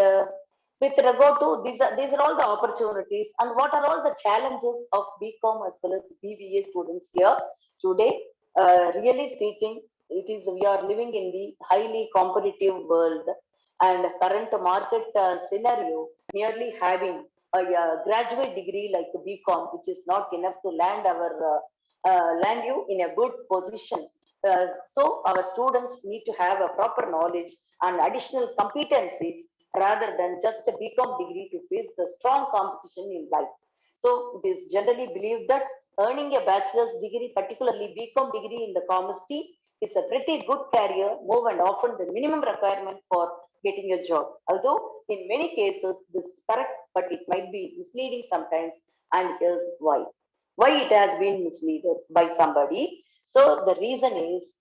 with regard to these are all the opportunities, and what are all the challenges of BCom as well as BBA students here today? Really speaking, it is we are living in the highly competitive world, and current market scenario, merely having a graduate degree like BCom, which is not enough to land our land you in a good position. So our students need to have a proper knowledge and additional competencies rather than just a BCom degree to face the strong competition in life. So it is generally believed that earning a bachelor's degree, particularly BCom degree in the commerce team, is a pretty good career move and often the minimum requirement for getting a job. Although in many cases this is correct, but it might be misleading sometimes, and here's why. Why it has been misled by somebody. So the reason is,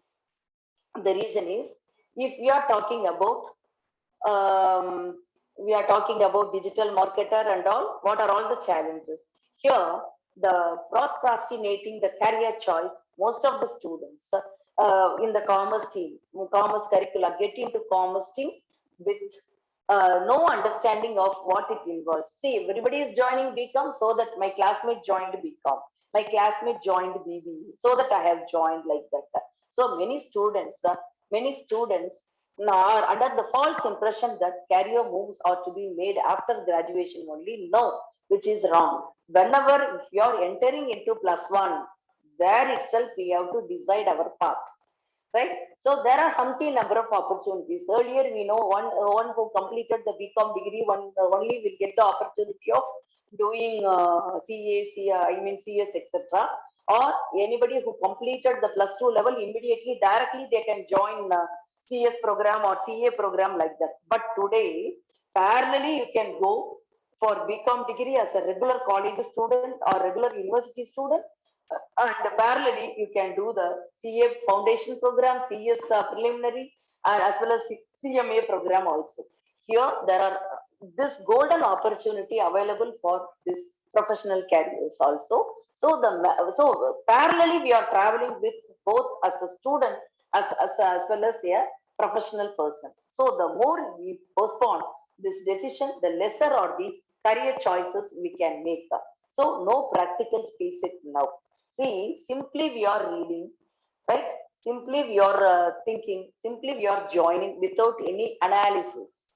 if we are talking about digital marketer and all, what are all the challenges? Here, the procrastinating the career choice, most of the students in the commerce team, commerce curricula, get into commerce team with no understanding of what it involves. See, everybody is joining BCom so that my classmate joined BCom, my classmate joined BBE, so that I have joined like that. So many students now are under the false impression that career moves are to be made after graduation only. No, which is wrong. Whenever if you are entering into plus one, there itself we have to decide our path, right? So there are umpty number of opportunities. Earlier, we know one who completed the BCom degree, one only will get the opportunity of doing I mean CS, etc. Or anybody who completed the plus two level immediately, directly they can join CS program or CA program like that. But today, parallelly, you can go for BCom degree as a regular college student or regular university student, and parallelly you can do the CA foundation program, CS preliminary, and as well as CMA program also. Here there are this golden opportunity available for this professional careers also. So parallelly we are traveling with both as a student as well as a professional person. So the more we postpone this decision, the lesser or the career choices we can make. So no practical skill set now. See, simply we are reading, right? Simply we are thinking, simply we are joining without any analysis.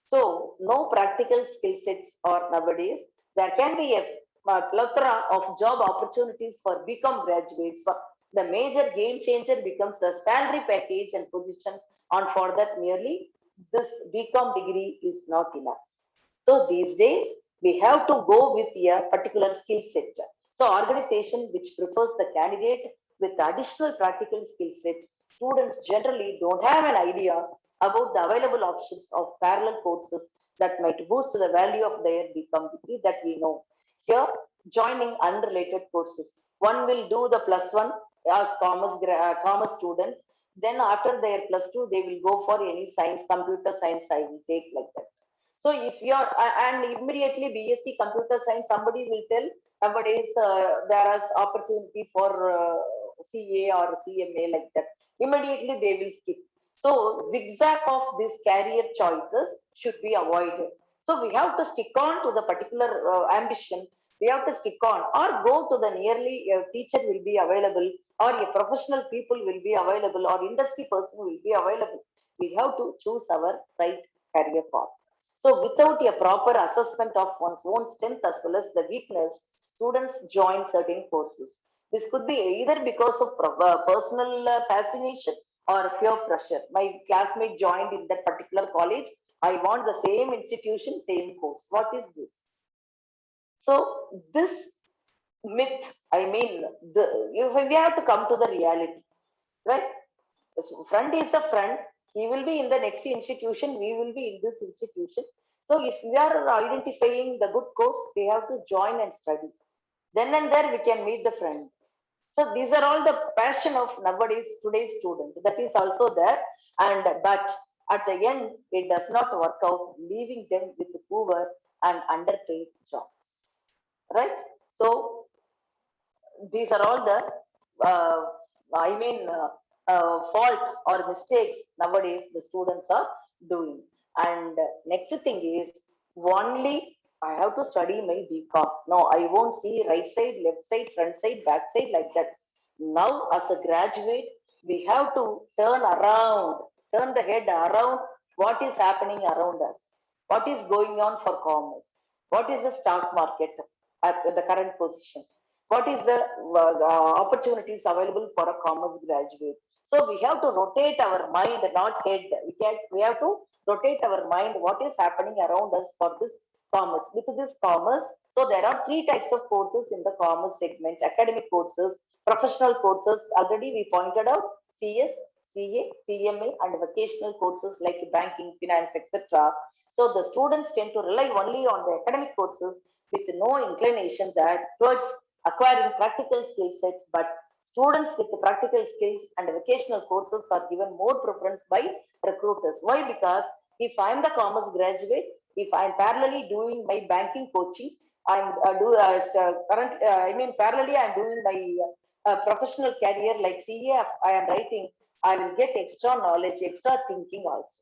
So no practical skill sets or nowadays. There can be a plethora of job opportunities for BCom graduates. The major game changer becomes the salary package and position, and for that merely this BCom degree is not enough. So these days we have to go with a particular skill set. So organization which prefers the candidate with additional practical skill set, students generally don't have an idea about the available options of parallel courses that might boost the value of their BCom degree that we know. Here, joining unrelated courses. One will do the plus one as commerce student. Then after their plus two, they will go for any science, computer science I will take like that. So if you are, and immediately BSc computer science, somebody will tell nowadays there is opportunity for CA or CMA like that. Immediately they will skip. So zigzag of these career choices should be avoided. So we have to stick on to the particular ambition. We have to stick on or go to the nearly teacher will be available, or a professional people will be available, or industry person will be available. We have to choose our right career path. So without a proper assessment of one's own strength as well as the weakness, students join certain courses. This could be either because of personal fascination or pure pressure. My classmate joined in that particular college. I want the same institution, same course. What is this? So this myth, I mean, we have to come to the reality, right? Friend is a friend. He will be in the next institution. We will be in this institution. So if we are identifying the good course, we have to join and study. Then and there we can meet the friend. So these are all the passion of nowadays today's student. That is also there. And but at the end, it does not work out, leaving them with poor and underpaid jobs. Right? So these are all the uh, fault or mistakes nowadays the students are doing. And next thing is, only I have to study my BCom. No, I won't see right side, left side, front side, back side like that. Now as a graduate, we have to turn the head around. What is happening around us, what is going on for commerce, what is the stock market at the current position, what is the opportunities available for a commerce graduate. So we have to rotate our mind, not head. We have to rotate our mind what is happening around us for this commerce. With this commerce, so there are three types of courses in the commerce segment: academic courses, professional courses. Already we pointed out CS, CA, CMA, and vocational courses like banking, finance, etc. So the students tend to rely only on the academic courses with no inclination that towards acquiring practical skill set, but students with the practical skills and vocational courses are given more preference by recruiters. Why? Because if I am the commerce graduate, if I am parallelly doing my banking coaching, I'm parallelly I'm doing my professional career like CA. I am writing. I will get extra knowledge, extra thinking also.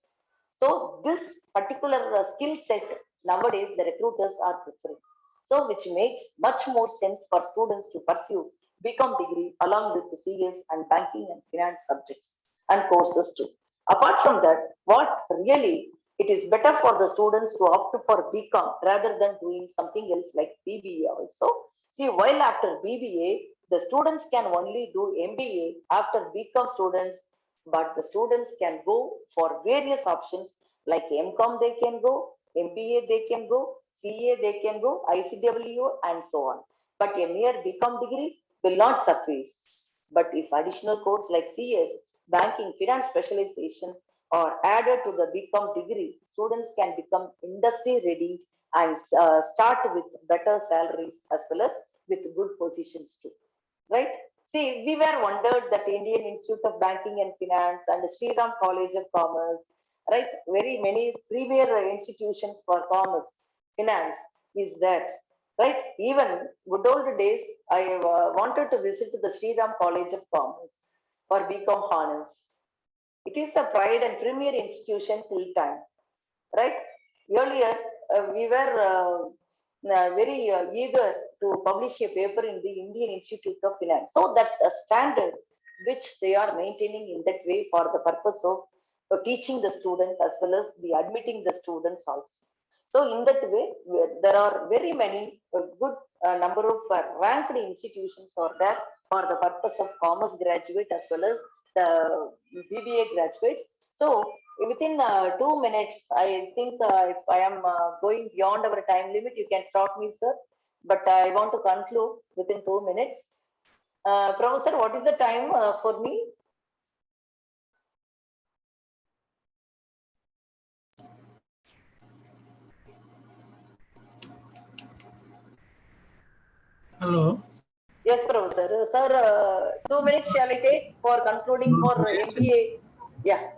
So this particular skill set nowadays the recruiters are preferring. So which makes much more sense for students to pursue BCom degree along with the CS and banking and finance subjects and courses too. Apart from that, what really it is better for the students to opt for BCom rather than doing something else like BBA also. See, while after BBA, the students can only do MBA after BCom students, but the students can go for various options like MCom they can go, MBA they can go, CA they can go, ICW and so on. But a mere BCom degree will not suffice. But if additional course like CS, banking, finance specialization are added to the BCom degree, students can become industry ready and start with better salaries as well as with good positions too. Right? See, we were wondered that Indian Institute of Banking and Finance and the Sriram College of Commerce, right? Very many premier institutions for commerce, finance is there, right? Even good old days, I wanted to visit the Sriram College of Commerce for BCom honors. It is a pride and premier institution till time, right? Earlier, we were very eager to publish a paper in the Indian Institute of Finance. So that standard which they are maintaining in that way for the purpose of teaching the student as well as the admitting the students also. So in that way, there are very many good number of ranked institutions are there for the purpose of commerce graduate as well as the BBA graduates. So within 2 minutes, I think if I am going beyond our time limit, you can stop me, sir. But I want to conclude within 2 minutes. Professor, what is the time for me? Hello. Yes, Professor. Sir, 2 minutes shall I take for concluding for Yes, MBA? Yeah.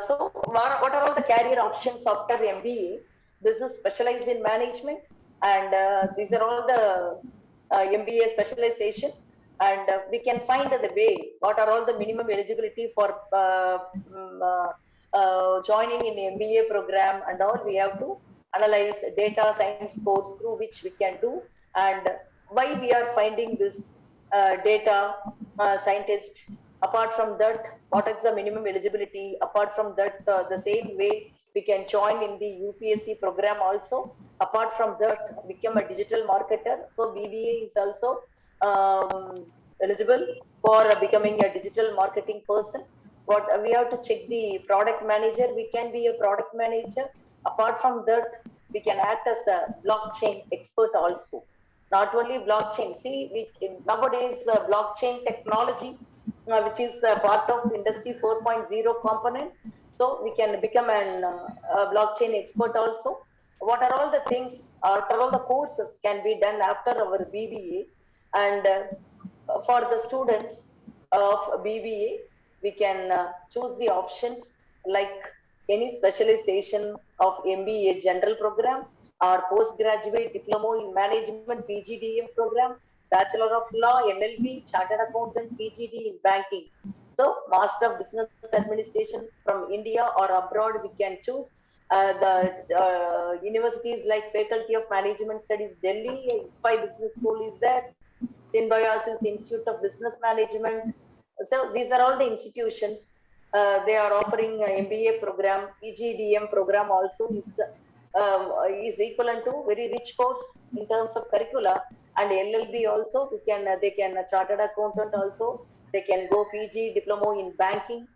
So what are all the career options after MBA? This is specialized in management, and these are all the MBA specialization. And we can find the way. What are all the minimum eligibility for joining in MBA program and all? We have to analyze data science course through which we can do, and why we are finding this data scientist. Apart from that, what is the minimum eligibility? Apart from that, the same way we can join in the UPSC program also. Apart from that, become a digital marketer. So BBA is also eligible for becoming a digital marketing person. What we have to check the product manager. We can be a product manager. Apart from that, we can act as a blockchain expert also. Not only blockchain. See, nowadays blockchain technology which is part of Industry 4.0 component. So we can become an blockchain expert also. What are all the things, what are all the courses can be done after our BBA? And for the students of BBA, we can choose the options like any specialization of MBA general program or postgraduate diploma in management PGDM program, Bachelor of Law, LLB, Chartered Accountant, PGD in banking. So, Master of Business Administration from India or abroad, we can choose. The universities like Faculty of Management Studies, Delhi, IFI Business School is there, Symbiosis Institute of Business Management. So, these are all the institutions. They are offering MBA program, PGDM program also is equivalent to very rich course in terms of curricula. and LLB also. They can chartered accountant also. They can go PG diploma in banking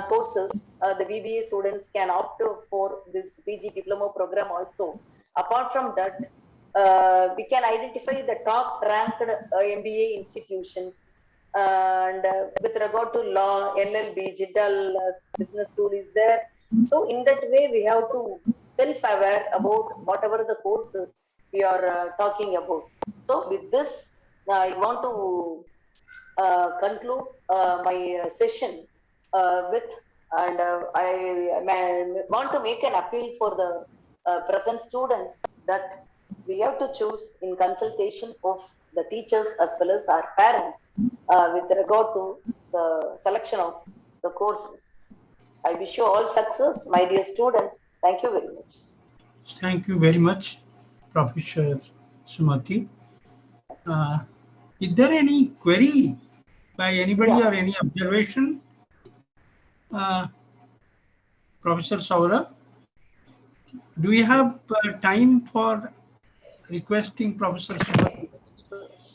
courses. The BBA students can opt for this PG diploma program also. Apart from that, we can identify the top ranked MBA institutions. And with regard to law, LLB, Jindal business school is there. So in that way, we have to self-aware about whatever the courses we are talking about. So with this, I want to conclude my session with, and want to make an appeal for the present students that we have to choose in consultation of the teachers as well as our parents with regard to the selection of the courses. I wish you all success, my dear students. Thank you very much. Thank you very much, Professor Sumati. Is there any query by anybody or any observation? Professor Saurabh, do we have time for requesting Professor Sumati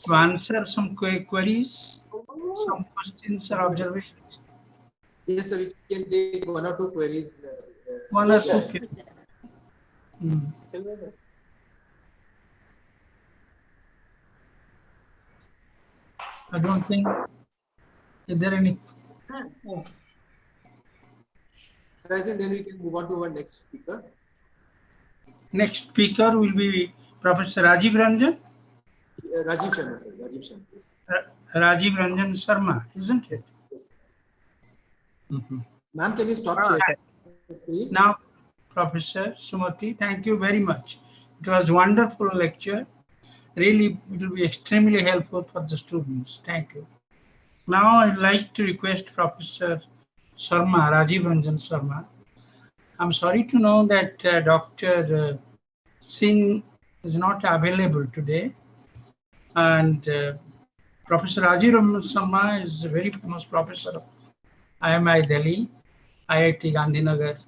to answer some queries, some questions or observations? Yes, sir, we can take one or two queries. One or two. I don't think. Is there any? So I think then we can move on to our next speaker. Next speaker will be Professor Rajiv Ranjan. Rajiv Sharma, sir. Rajiv Sharma, please. Rajiv Ranjan Sharma, isn't it? Yes. Mm-hmm. Ma'am, can you stop sharing? Now, Professor Sumati, thank you very much. It was a wonderful lecture. Really, it will be extremely helpful for the students. Thank you. Now, I'd like to request Professor Sharma, Rajiv Ranjan Sharma. I'm sorry to know that Dr. Singh is not available today. And Professor Rajiv Ranjan Sharma is a very famous professor of IMI Delhi, IIT Gandhinagar,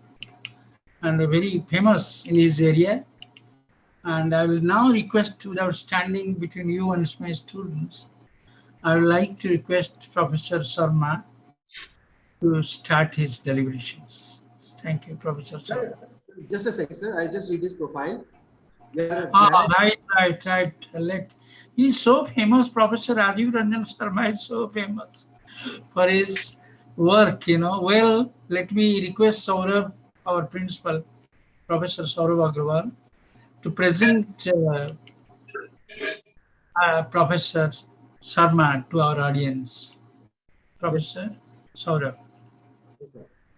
and very famous in his area. And I will now request, without standing between you and my students, I would like to request Professor Sharma to start his deliberations. Thank you, Professor Sharma. Just a second, sir. I just read his profile. Right. He's so famous, Professor Rajiv Ranjan Sharma is so famous for his work, Well, let me request Saurabh, our principal, Professor Saurabh Agrawal, to present Professor Sharma to our audience. Professor Saurabh.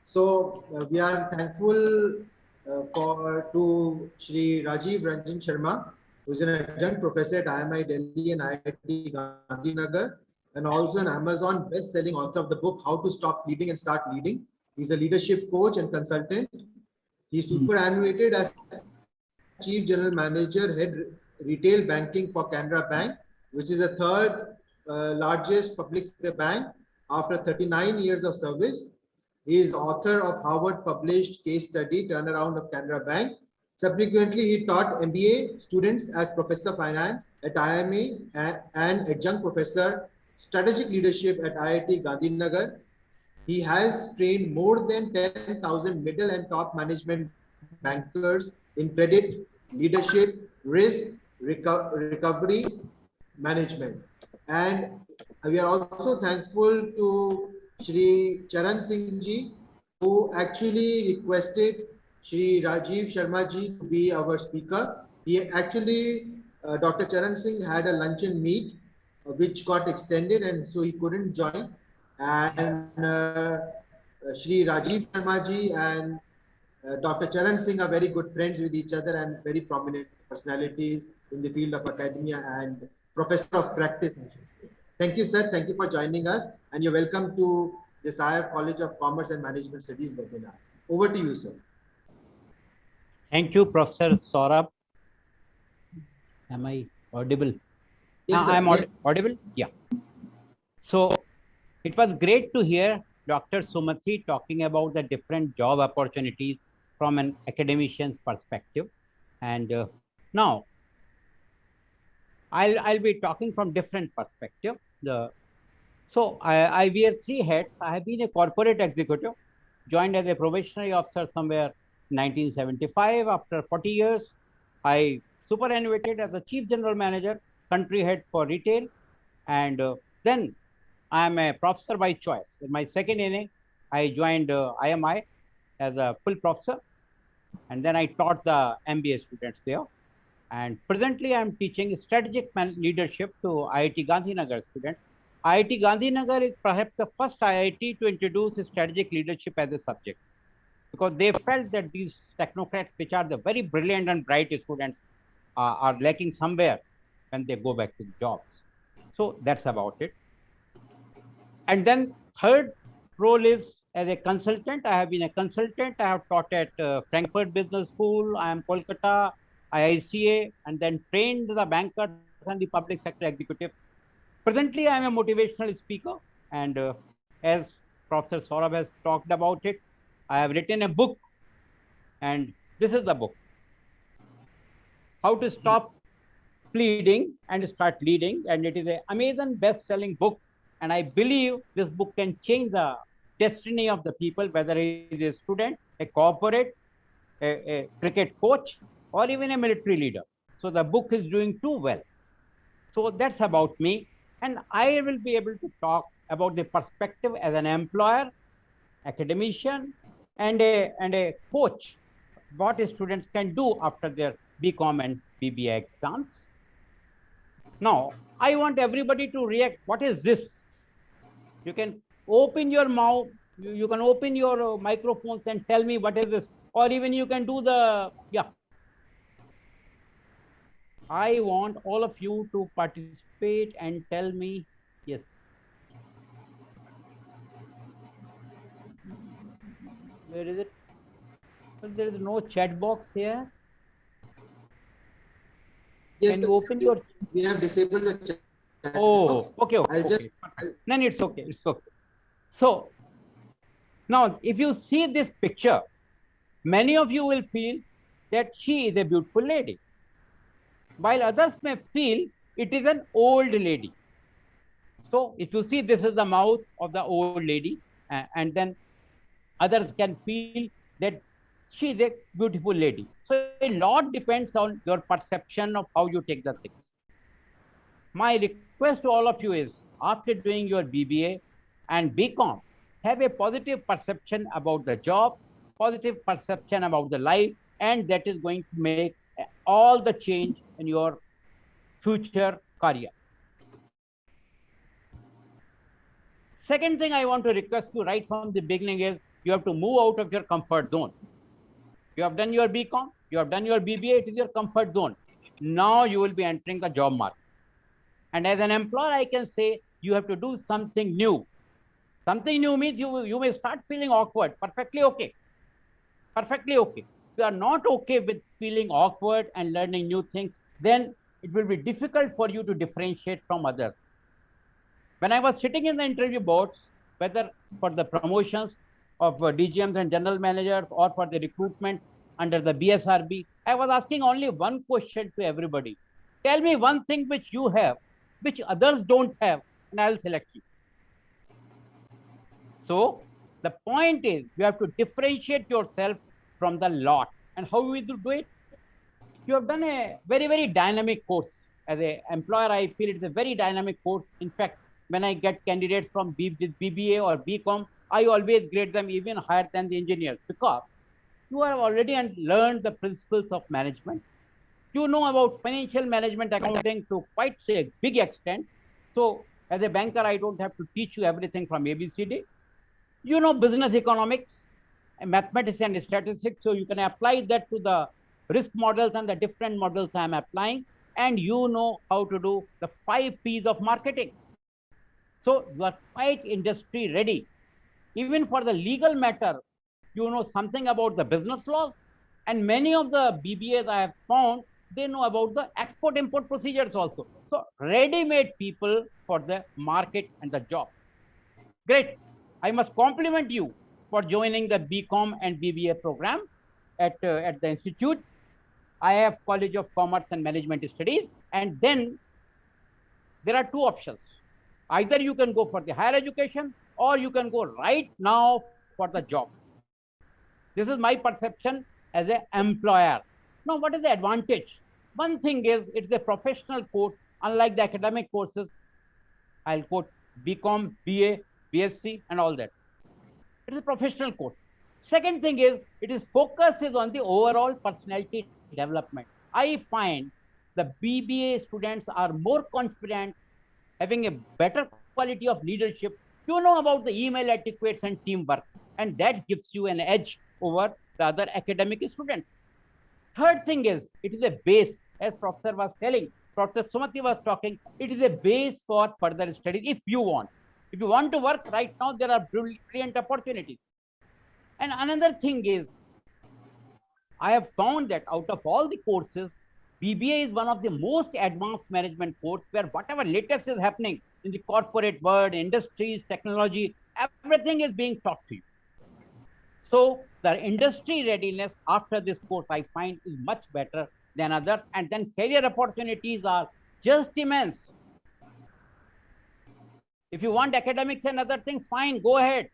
So we are thankful to Shri Rajiv Ranjan Sharma, who is an adjunct professor at IMI Delhi and IIT Gandhinagar, and also an Amazon best-selling author of the book How to Stop Leading and Start Leading. He's a leadership coach and consultant. He's superannuated as Chief General Manager, Head Retail Banking for Canara Bank, which is the third largest public sector bank after 39 years of service. He is author of Harvard published case study Turnaround of Canara Bank. Subsequently, he taught MBA students as Professor of Finance at IMA and Adjunct Professor Strategic Leadership at IIT Gandhinagar. He has trained more than 10,000 middle and top management bankers in credit, leadership, risk, recovery, management. And we are also thankful to Shri Charan Singh ji, who actually requested Shri Rajiv Sharma ji to be our speaker. He actually, Dr. Charan Singh had a luncheon meet, which got extended, and so he couldn't join. And Shri Rajiv Sharma ji and Dr. Charan Singh are very good friends with each other and very prominent personalities in the field of academia and professor of practice. Thank you, sir. Thank you for joining us. And you're welcome to the SIAF College of Commerce and Management Studies webinar. Over to you, sir. Thank you, Professor Saurabh. Am I audible? Yes, I'm audible? Yeah. So it was great to hear Dr. Sumati talking about the different job opportunities from an academician's perspective. And now, I'll be talking from different perspective. So I wear three hats. I have been a corporate executive, joined as a probationary officer somewhere 1975. After 40 years, I superannuated as a chief general manager, country head for retail, and then I am a professor by choice. In my second inning, I joined IMI as a full professor, and then I taught the MBA students there. And presently, I am teaching strategic leadership to IIT Gandhinagar students. IIT Gandhinagar is perhaps the first IIT to introduce strategic leadership as a subject, because they felt that these technocrats, which are the very brilliant and bright students, are lacking somewhere when they go back to the jobs. So that's about it. And then third role is as a consultant. I have been a consultant. I have taught at Frankfurt Business School. I am Kolkata, IICA, and then trained the bankers and the public sector executives. Presently, I am a motivational speaker. And as Professor Saurabh has talked about it, I have written a book. And this is the book, How to Stop Pleading and Start Leading. And it is an Amazon best-selling book. And I believe this book can change the destiny of the people, whether he is a student, a corporate, a cricket coach, or even a military leader. So the book is doing too well. So that's about me. And I will be able to talk about the perspective as an employer, academician, and a coach, what students can do after their BCom and BBA exams. Now, I want everybody to react. What is this? You can open your mouth, you can open your microphones and tell me what is this, or even you can do the, yeah. I want all of you to participate and tell me, yes. Where is it? Well, there is no chat box here. Yes, can you open your? We have disabled the chat. Oh, okay. Okay. Then it's okay. It's okay. So now, if you see this picture, many of you will feel that she is a beautiful lady, while others may feel it is an old lady. So if you see, this is the mouth of the old lady, and then others can feel that she is a beautiful lady. So a lot depends on your perception of how you take the things. My request to all of you is, after doing your BBA and BCom, have a positive perception about the jobs, positive perception about the life, and that is going to make all the change in your future career. Second thing I want to request you right from the beginning is, you have to move out of your comfort zone. You have done your BCom, you have done your BBA, it is your comfort zone. Now you will be entering the job market. And as an employer, I can say you have to do something new. Something new means you may start feeling awkward. Perfectly okay. Perfectly okay. If you are not okay with feeling awkward and learning new things, then it will be difficult for you to differentiate from others. When I was sitting in the interview boards, whether for the promotions of DGMs and general managers or for the recruitment under the BSRB, I was asking only one question to everybody. Tell me one thing which you have, which others don't have, and I will select you. So the point is, you have to differentiate yourself from the lot. And how will you do it? You have done a very, very dynamic course. As an employer, I feel it's a very dynamic course. In fact, when I get candidates from BBA or BCom, I always grade them even higher than the engineers, because you have already learned the principles of management. You know about financial management accounting to quite a big extent. So as a banker, I don't have to teach you everything from ABCD. You know business economics, mathematics and statistics, so you can apply that to the risk models and the different models I'm applying, and you know how to do the 5 P's of marketing. So you are quite industry ready. Even for the legal matter, you know something about the business laws, and many of the BBAs I have found, they know about the export-import procedures also. So ready-made people for the market and the jobs. Great. I must compliment you for joining the BCom and BBA program at the institute. IIF College of Commerce and Management Studies. And then there are two options. Either you can go for the higher education or you can go right now for the job. This is my perception as an employer. Now, what is the advantage? One thing is it's a professional course, unlike the academic courses. I'll quote BCom, BA, BSc, and all that. It is a professional course. Second thing is it is focuses on the overall personality development. I find the BBA students are more confident, having a better quality of leadership. You know about the email etiquettes and teamwork, and that gives you an edge over the other academic students. Third thing is it is a base, as Professor was telling, Professor Sumati was talking, it is a base for further studies if you want. If you want to work right now, there are brilliant opportunities. And another thing is, I have found that out of all the courses, BBA is one of the most advanced management course where whatever latest is happening in the corporate world, industries, technology, everything is being taught to you. So the industry readiness after this course, I find, is much better than others. And then career opportunities are just immense. If you want academics and other things, fine, go ahead,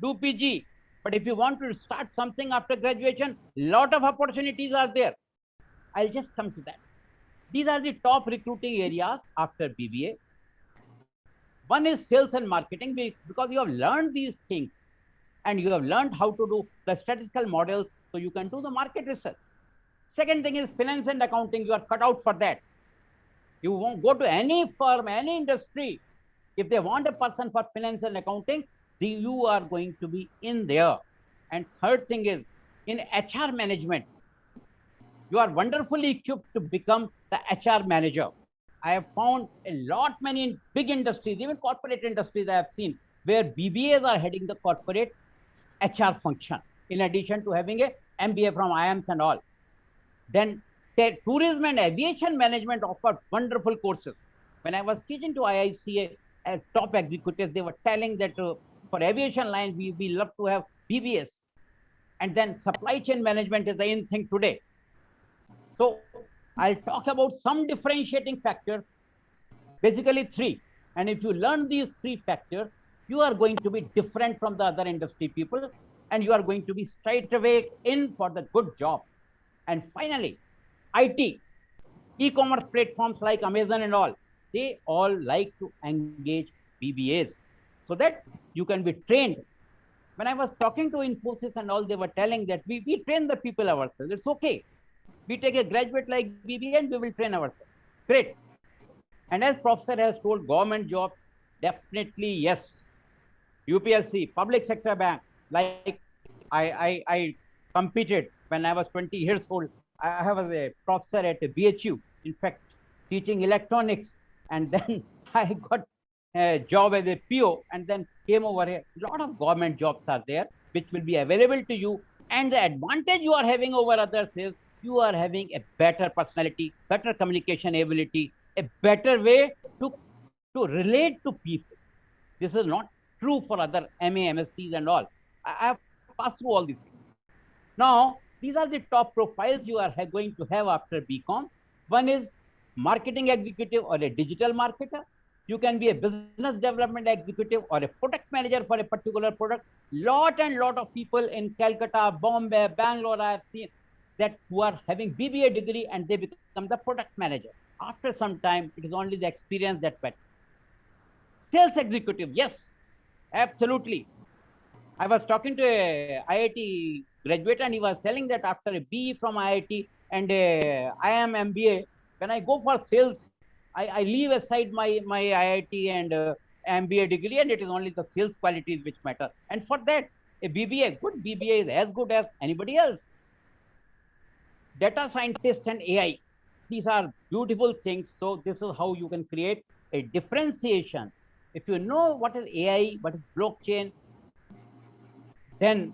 do PG. But if you want to start something after graduation, lot of opportunities are there. I'll just come to that. These are the top recruiting areas after BBA. One is sales and marketing, because you have learned these things and you have learned how to do the statistical models, so you can do the market research. Second thing is finance and accounting. You are cut out for that. You won't go to any firm, any industry. If they want a person for finance and accounting, you are going to be in there. And third thing is in HR management, you are wonderfully equipped to become the HR manager. I have found a lot many big industries, even corporate industries I have seen, where BBAs are heading the corporate HR function, in addition to having a MBA from IIMs and all. Then tourism and aviation management offer wonderful courses. When I was teaching to IICA as top executives, they were telling that for aviation line, we love to have BBS. And then supply chain management is the in thing today. So I'll talk about some differentiating factors, basically three. And if you learn these three factors, you are going to be different from the other industry people, and you are going to be straight away in for the good jobs. And finally, IT, e-commerce platforms like Amazon and all, they all like to engage BBAs so that you can be trained. When I was talking to Infosys and all, they were telling that we train the people ourselves. It's okay. We take a graduate like BBA and we will train ourselves. Great. And as Professor has told, government job, definitely yes. UPSC, public sector bank, like I competed when I was 20 years old. I was a professor at a BHU, in fact, teaching electronics. And then I got a job as a PO and then came over here. A lot of government jobs are there, which will be available to you. And the advantage you are having over others is you are having a better personality, better communication ability, a better way to relate to people. This is not true for other MA, MSCs and all. I have passed through all these things. Now, these are the top profiles you are going to have after BCom. One is marketing executive or a digital marketer. You can be a business development executive or a product manager for a particular product. Lot and lot of people in Calcutta, Bombay, Bangalore, I have seen that who are having BBA degree and they become the product manager. After some time, it is only the experience that matters. Sales executive, yes, absolutely. I was talking to a IIT graduate and he was telling that after a BE from IIT and a IIM MBA, when I go for sales, I leave aside my IIT and MBA degree, and it is only the sales qualities which matter. And for that, a BBA, good BBA is as good as anybody else. Data scientist and AI, these are beautiful things. So this is how you can create a differentiation. If you know what is AI, what is blockchain, then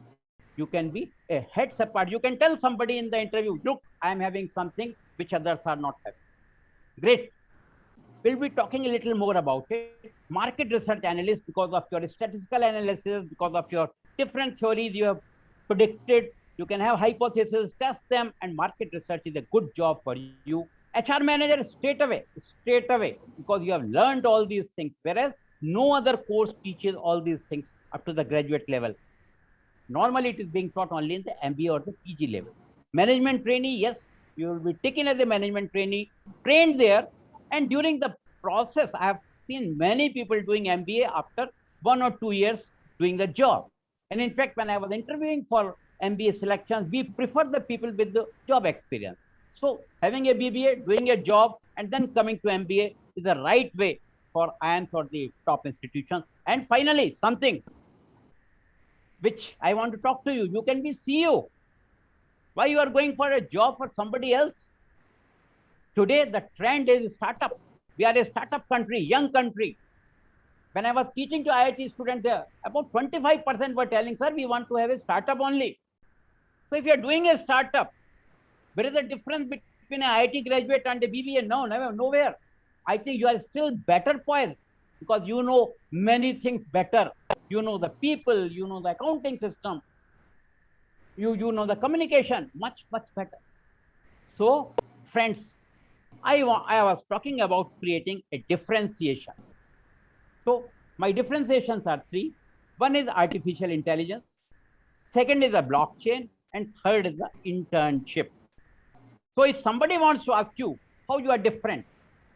you can be a heads apart. You can tell somebody in the interview, look, I'm having something which others are not having. Great. We'll be talking a little more about it. Market research analyst, because of your statistical analysis, because of your different theories you have predicted, you can have hypotheses, test them, and market research is a good job for you HR manager straight away, because you have learned all these things, whereas no other course teaches all these things up to the graduate level. Normally, it is being taught only in the MBA or the PG level. Management trainee, yes, you will be taken as a management trainee, trained there, and during the process, I have seen many people doing MBA after 1 or 2 years doing the job. And in fact, when I was interviewing for MBA selections, we prefer the people with the job experience. So having a BBA, doing a job, and then coming to MBA is the right way for IIMs or the top institutions. And finally, something which I want to talk to you. You can be CEO. Why you are going for a job for somebody else? Today, the trend is startup. We are a startup country, young country. When I was teaching to IIT students there, about 25% were telling, sir, we want to have a startup only. So if you are doing a startup, there is a difference between an IIT graduate and a BBA? No, never, nowhere. I think you are still better poised because you know many things better. You know the people, you know the accounting system, you know the communication much better. So, friends, I was talking about creating a differentiation. So, my differentiations are three. One is artificial intelligence, second is a blockchain, and third is the internship. So, if somebody wants to ask you how you are different,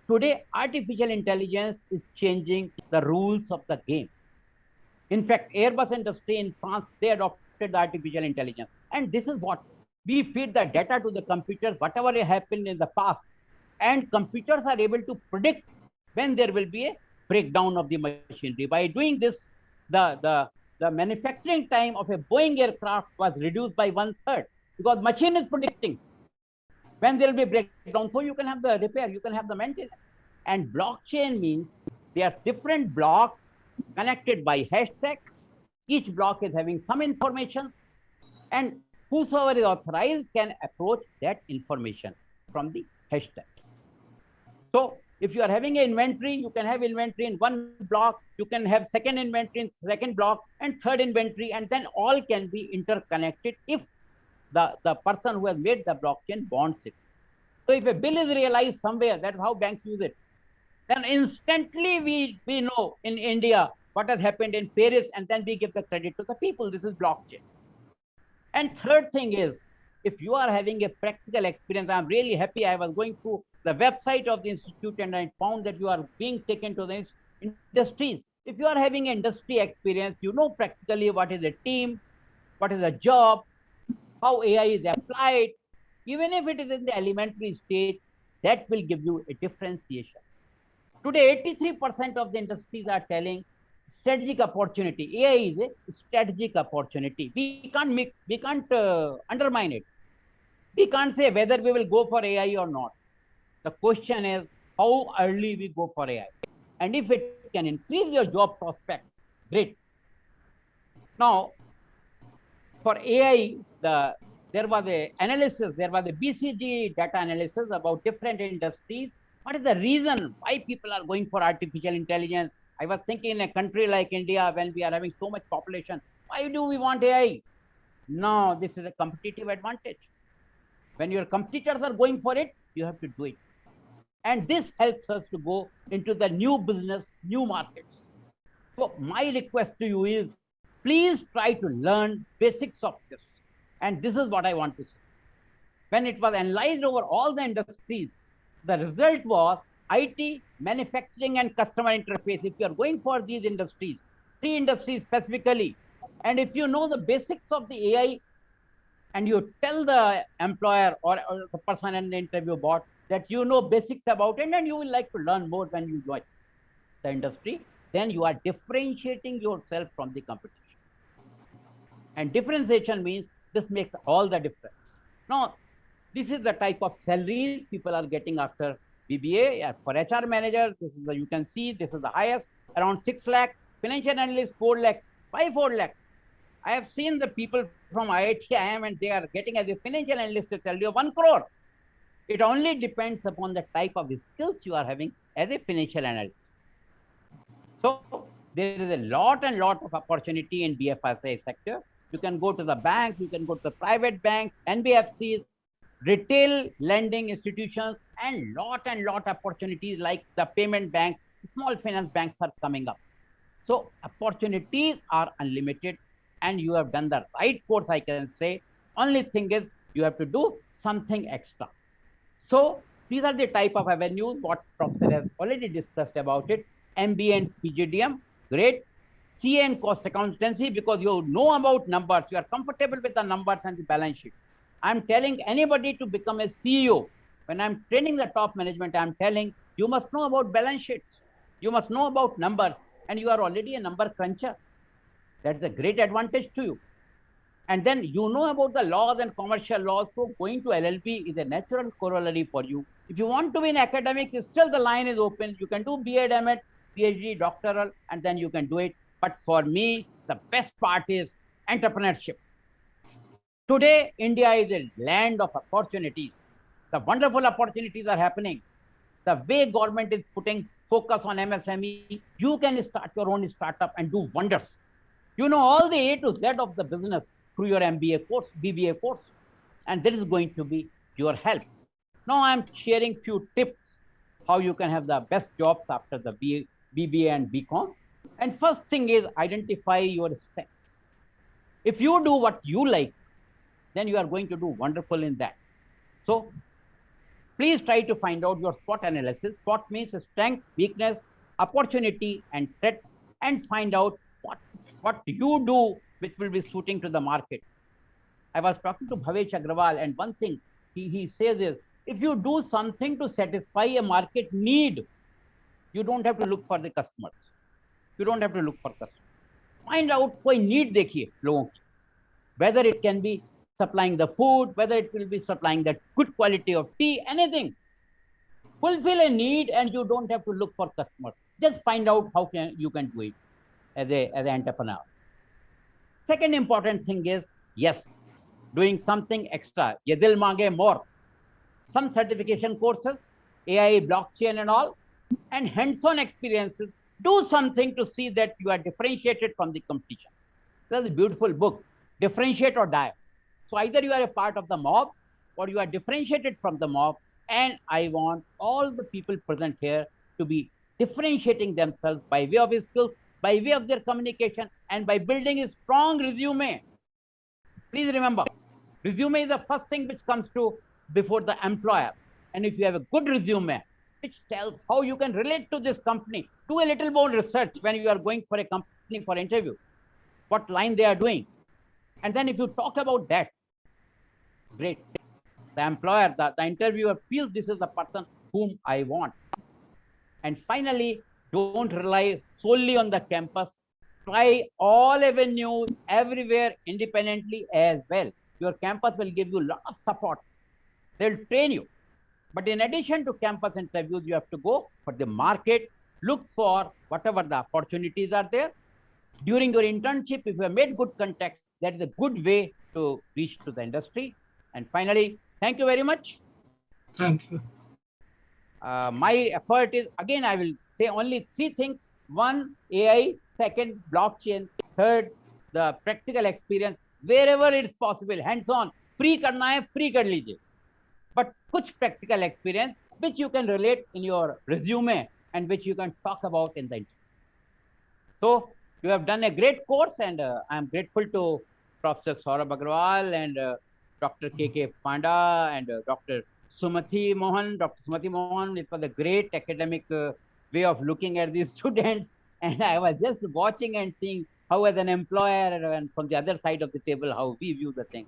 today artificial intelligence is changing the rules of the game. In fact, Airbus industry in France, they adopted the artificial intelligence. And this is what we feed the data to the computers, whatever happened in the past. And computers are able to predict when there will be a breakdown of the machinery. By doing this, the manufacturing time of a Boeing aircraft was reduced by 1/3 because machine is predicting when there will be a breakdown. So you can have the repair, you can have the maintenance. And blockchain means there are different blocks connected by hashtags. Each block is having some information, and whosoever is authorized can approach that information from the hashtags. So if you are having an inventory, you can have inventory in one block, you can have second inventory in second block, and third inventory, and then all can be interconnected if the person who has made the blockchain wants it. So if a bill is realized somewhere, that's how banks use it. Then instantly we know in India what has happened in Paris, and then we give the credit to the people. This is blockchain. And third thing is, if you are having a practical experience, I'm really happy. I was going through the website of the institute and I found that you are being taken to the industries. If you are having industry experience, you know practically what is a team, what is a job, how AI is applied. Even if it is in the elementary stage, that will give you a differentiation. Today, 83% of the industries are telling strategic opportunity. AI is a strategic opportunity. We can't undermine it. We can't say whether we will go for AI or not. The question is how early we go for AI. And if it can increase your job prospect, great. Now, for AI, there was a BCG data analysis about different industries. What is the reason why people are going for artificial intelligence? I was thinking in a country like India, when we are having so much population, why do we want AI? No, this is a competitive advantage. When your competitors are going for it, you have to do it. And this helps us to go into the new business, new markets. So my request to you is, please try to learn basics of this. And this is what I want to say. When it was analyzed over all the industries, the result was IT, manufacturing, and customer interface. If you are going for these industries, 3 industries specifically, and if you know the basics of the AI, and you tell the employer or the person in the interview bot that you know basics about it, and you will like to learn more when you join the industry, then you are differentiating yourself from the competition. And differentiation means this makes all the difference. Now, this is the type of salaries people are getting after BBA. For HR manager, this is you can see this is the highest, around 6 lakhs. Financial analyst, 4 lakhs. Why 4 lakhs? I have seen the people from IIT IIM and they are getting as a financial analyst a salary of 1 crore. It only depends upon the type of skills you are having as a financial analyst. So there is a lot of opportunity in BFSI sector. You can go to the bank, you can go to the private bank, NBFCs, retail lending institutions, and lot opportunities like the payment bank, small finance banks are coming up. So opportunities are unlimited, and you have done the right course, I can say. Only thing is you have to do something extra. So these are the type of avenues what Professor has already discussed about it. MBA and PGDM, great. CA and cost accountancy, because you know about numbers, you are comfortable with the numbers and the balance sheet. I'm telling anybody to become a CEO. When I'm training the top management, I'm telling you must know about balance sheets. You must know about numbers, and you are already a number cruncher. That's a great advantage to you. And then you know about the laws and commercial laws. So going to LLB is a natural corollary for you. If you want to be in academics, still the line is open. You can do BA, MA, PhD, doctoral, and then you can do it. But for me, the best part is entrepreneurship. Today, India is a land of opportunities. The wonderful opportunities are happening. The way government is putting focus on MSME, you can start your own startup and do wonders. You know all the A to Z of the business through your MBA course, BBA course, and that is going to be your help. Now I'm sharing few tips how you can have the best jobs after the BBA and BCom. And first thing is identify your strengths. If you do what you like, then you are going to do wonderful in that. So please try to find out your SWOT analysis. SWOT means strength, weakness, opportunity, and threat, and find out what you do which will be suiting to the market. I was talking to Bhavesh Agrawal, and one thing he says is, if you do something to satisfy a market need, you don't have to look for the customers. You don't have to look for customers. Find out koi need dekhiye logon ki. Whether it can be supplying the food, whether it will be supplying the good quality of tea, anything. Fulfill a need, and you don't have to look for customers. Just find out how you can do it as an entrepreneur. Second important thing is, yes, doing something extra. Ye dil mange more. Some certification courses, AI, blockchain and all, and hands-on experiences. Do something to see that you are differentiated from the competition. That's a beautiful book, Differentiate or Die. So either you are a part of the mob or you are differentiated from the mob. And I want all the people present here to be differentiating themselves by way of skills, by way of their communication, and by building a strong resume. Please remember, resume is the first thing which comes to before the employer. And if you have a good resume, which tells how you can relate to this company, do a little more research when you are going for a company for interview, what line they are doing. And then if you talk about that, great. The employer, the interviewer feels this is the person whom I want. And finally, don't rely solely on the campus. Try all avenues everywhere independently as well. Your campus will give you a lot of support. They'll train you. But in addition to campus interviews, you have to go for the market, look for whatever the opportunities are there. During your internship, if you have made good contacts, that is a good way to reach to the industry. And finally, thank you very much. Thank you. My effort is, again, I will say only three things. One, AI. Second, blockchain. Third, the practical experience. Wherever it's possible, hands-on. Free karna hai, free kar lijiye. But kuch practical experience, which you can relate in your resume and which you can talk about in the interview. So you have done a great course, and I am grateful to Professor Saurabh Agrawal and Dr. K.K. Panda and Dr. Sumati Mohan. Dr. Sumati Mohan, it was a great academic way of looking at these students. And I was just watching and seeing how, as an employer and from the other side of the table, how we view the things.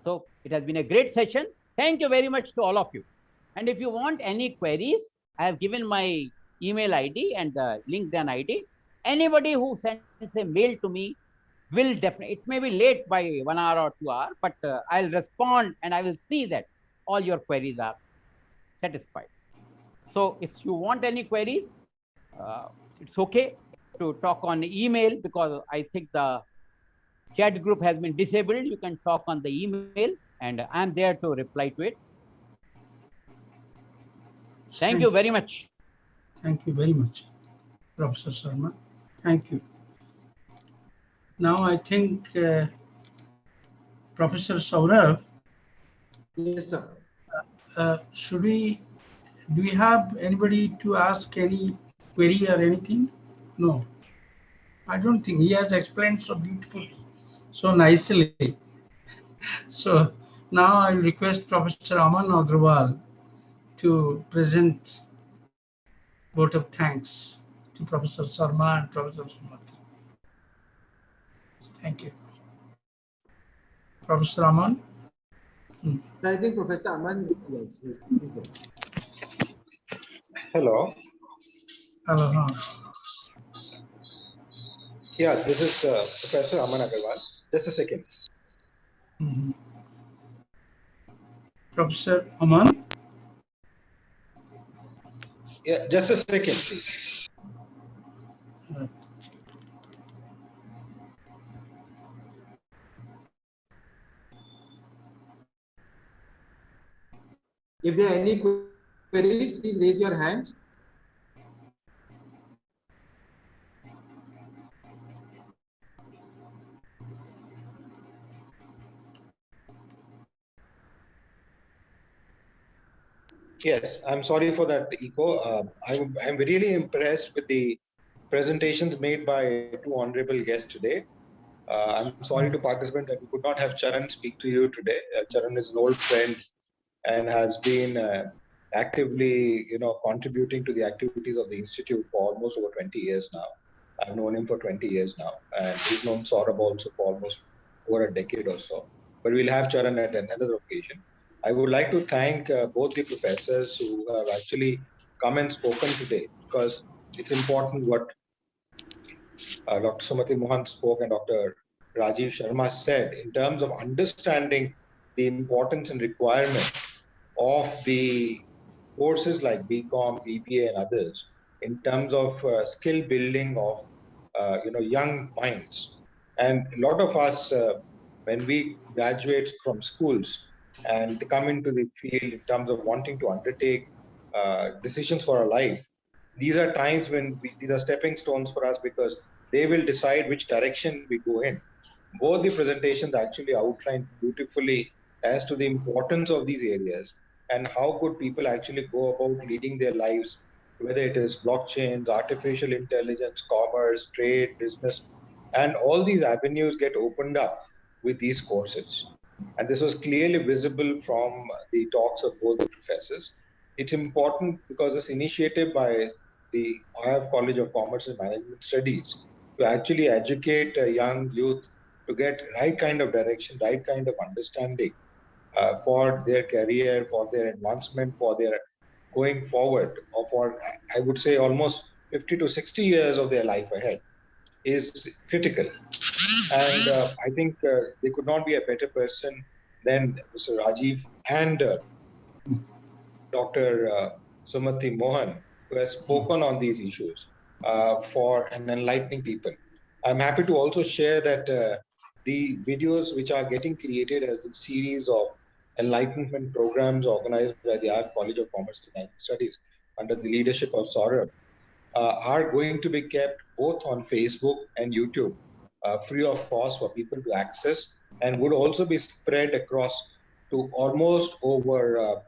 So it has been a great session. Thank you very much to all of you. And if you want any queries, I have given my email ID and the LinkedIn ID. Anybody who sends a mail to me will definitely, it may be late by 1 hour or 2 hours, but I'll respond and I will see that all your queries are satisfied. So if you want any queries, it's okay to talk on email, because I think the chat group has been disabled. You can talk on the email and I'm there to reply to it. Thank you very much. Thank you very much, Professor Sharma. Thank you. Now I think Professor Saurabh. Yes, sir. Should we Do we have anybody to ask any query or anything? No, I don't think. He has explained so beautifully, so nicely. So now I request Professor Aman Agrawal to present vote of thanks to Professor Sarma and Professor Sumati. Thank you. Professor Aman. So I think Professor Aman, yes, he's there. Hello. Hello. Yeah, this is Professor Aman Agarwal. Just a second. Mhm. Professor Aman. Yeah, just a second, please. If there are any queries, please raise your hands. Yes, I'm sorry for that echo. I'm really impressed with the presentations made by two honorable guests today. I'm sorry to participants that we could not have Charan speak to you today. Charan is an old friend and has been actively, contributing to the activities of the institute for almost over 20 years now. I've known him for 20 years now, and he's known Saurabh also for almost over a decade or so. But we'll have Charan at another occasion. I would like to thank both the professors who have actually come and spoken today, because it's important what Dr. Sumati Mohan spoke and Dr. Rajiv Sharma said in terms of understanding the importance and requirement of the courses like BCom, BBA, and others in terms of skill building of young minds. And a lot of us, when we graduate from schools and come into the field in terms of wanting to undertake decisions for our life, these are times when these are stepping stones for us, because they will decide which direction we go in. Both the presentations actually outlined beautifully as to the importance of these areas and how could people actually go about leading their lives, whether it is blockchains, artificial intelligence, commerce, trade, business, and all these avenues get opened up with these courses. And this was clearly visible from the talks of both the professors. It's important because this initiative by the IIF College of Commerce and Management Studies to actually educate young youth to get right kind of direction, right kind of understanding for their career, for their advancement, for their going forward, or for, I would say, almost 50 to 60 years of their life ahead is critical. And I think there could not be a better person than Mr. Rajiv and Dr. Sumati Mohan, who has spoken on these issues for an enlightening people. I'm happy to also share that the videos which are getting created as a series of enlightenment programs organized by the IIF College of Commerce and Management Studies under the leadership of Saurabh are going to be kept both on Facebook and YouTube, free of cost for people to access, and would also be spread across to almost over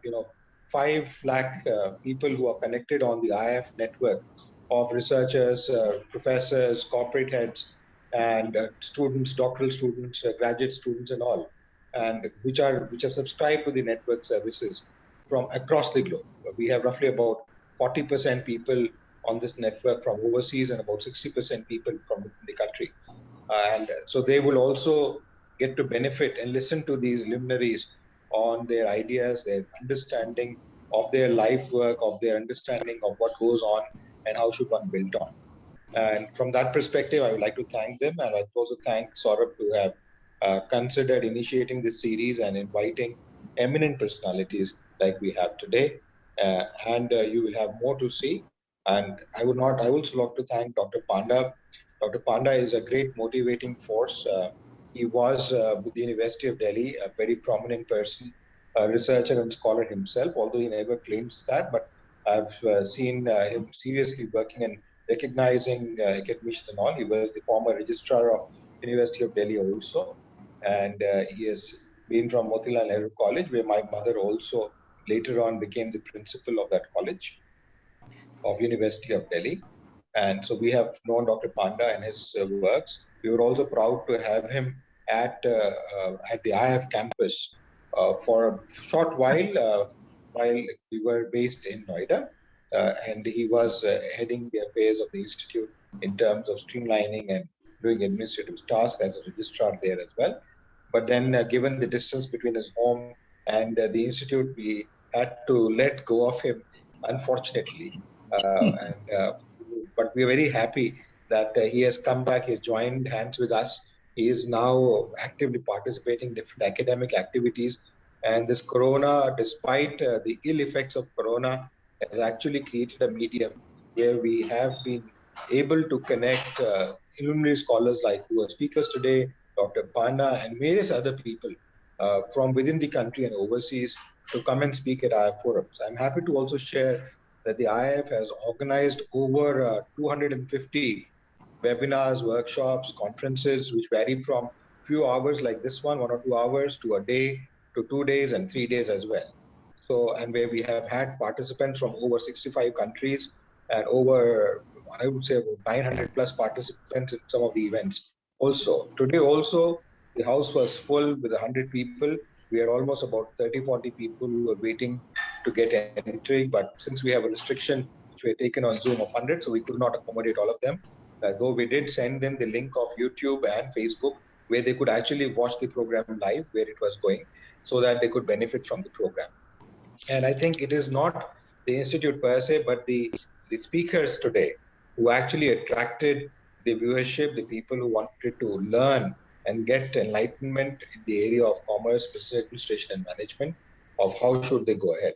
5 lakh people who are connected on the IIF network of researchers, professors, corporate heads, and students, doctoral students, graduate students, and all, and which have subscribed to the network services from across the globe. We have roughly about 40% people on this network from overseas and about 60% people from within the country. And so they will also get to benefit and listen to these luminaries on their ideas, their understanding of their life work, of their understanding of what goes on and how should one build on. And from that perspective, I would like to thank them. And I'd also thank Saurabh to have considered initiating this series and inviting eminent personalities like we have today. And you will have more to see. And I would also like to thank Dr. Panda. Dr. Panda is a great motivating force. He was with the University of Delhi, a very prominent person, a researcher and scholar himself, although he never claims that. But I've seen him seriously working and recognizing academicians and all. He was the former registrar of University of Delhi also. And he has been from Motilal Nehru College, where my mother also later on became the principal of that college of University of Delhi. And so we have known Dr. Panda and his works. We were also proud to have him at the IIF campus for a short while we were based in Noida. And he was heading the affairs of the institute in terms of streamlining and doing administrative tasks as a registrar there as well. But then, given the distance between his home and the institute, we had to let go of him, unfortunately. But we are very happy that he has come back. He has joined hands with us. He is now actively participating in different academic activities. And this corona, despite the ill effects of corona, has actually created a medium where we have been able to connect luminary scholars like who are speakers today, Dr. Panda, and various other people from within the country and overseas to come and speak at IIF forums. I'm happy to also share that the IIF has organized over 250 webinars, workshops, conferences, which vary from few hours like this one or 2 hours, to a day, to 2 days and 3 days as well. So, and where we have had participants from over 65 countries and over, I would say, about 900 plus participants in some of the events. Also, today also, the house was full with 100 people. We are almost about 30, 40 people who are waiting to get entry. But since we have a restriction, which we had taken on Zoom of 100, so we could not accommodate all of them. Though we did send them the link of YouTube and Facebook, where they could actually watch the program live, where it was going, so that they could benefit from the program. And I think it is not the institute per se, but the speakers today who actually attracted the viewership, the people who wanted to learn and get enlightenment in the area of commerce, business administration, and management, of how should they go ahead.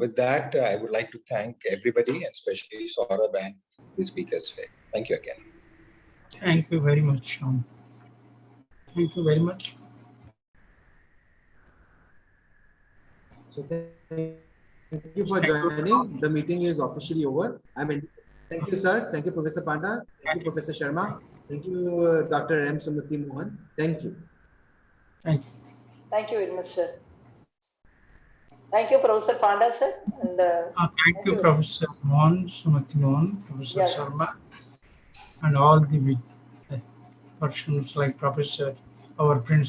With that, I would like to thank everybody, and especially Saurabh and the speakers today. Thank you again. Thank you very much, Sean. Thank you very much. So thank you for joining. The meeting is officially over. Thank you, sir. Thank you, Professor Panda. Thank you, Professor Sharma. Thank you, Dr. M. Sumati Mohan. Thank you. Thank you. Thank you very much, sir. Thank you, Professor Panda, sir. And Thank you, Professor Mohan, Sumati Mohan, Professor Yes. Sharma, and all the persons like Professor, our principal.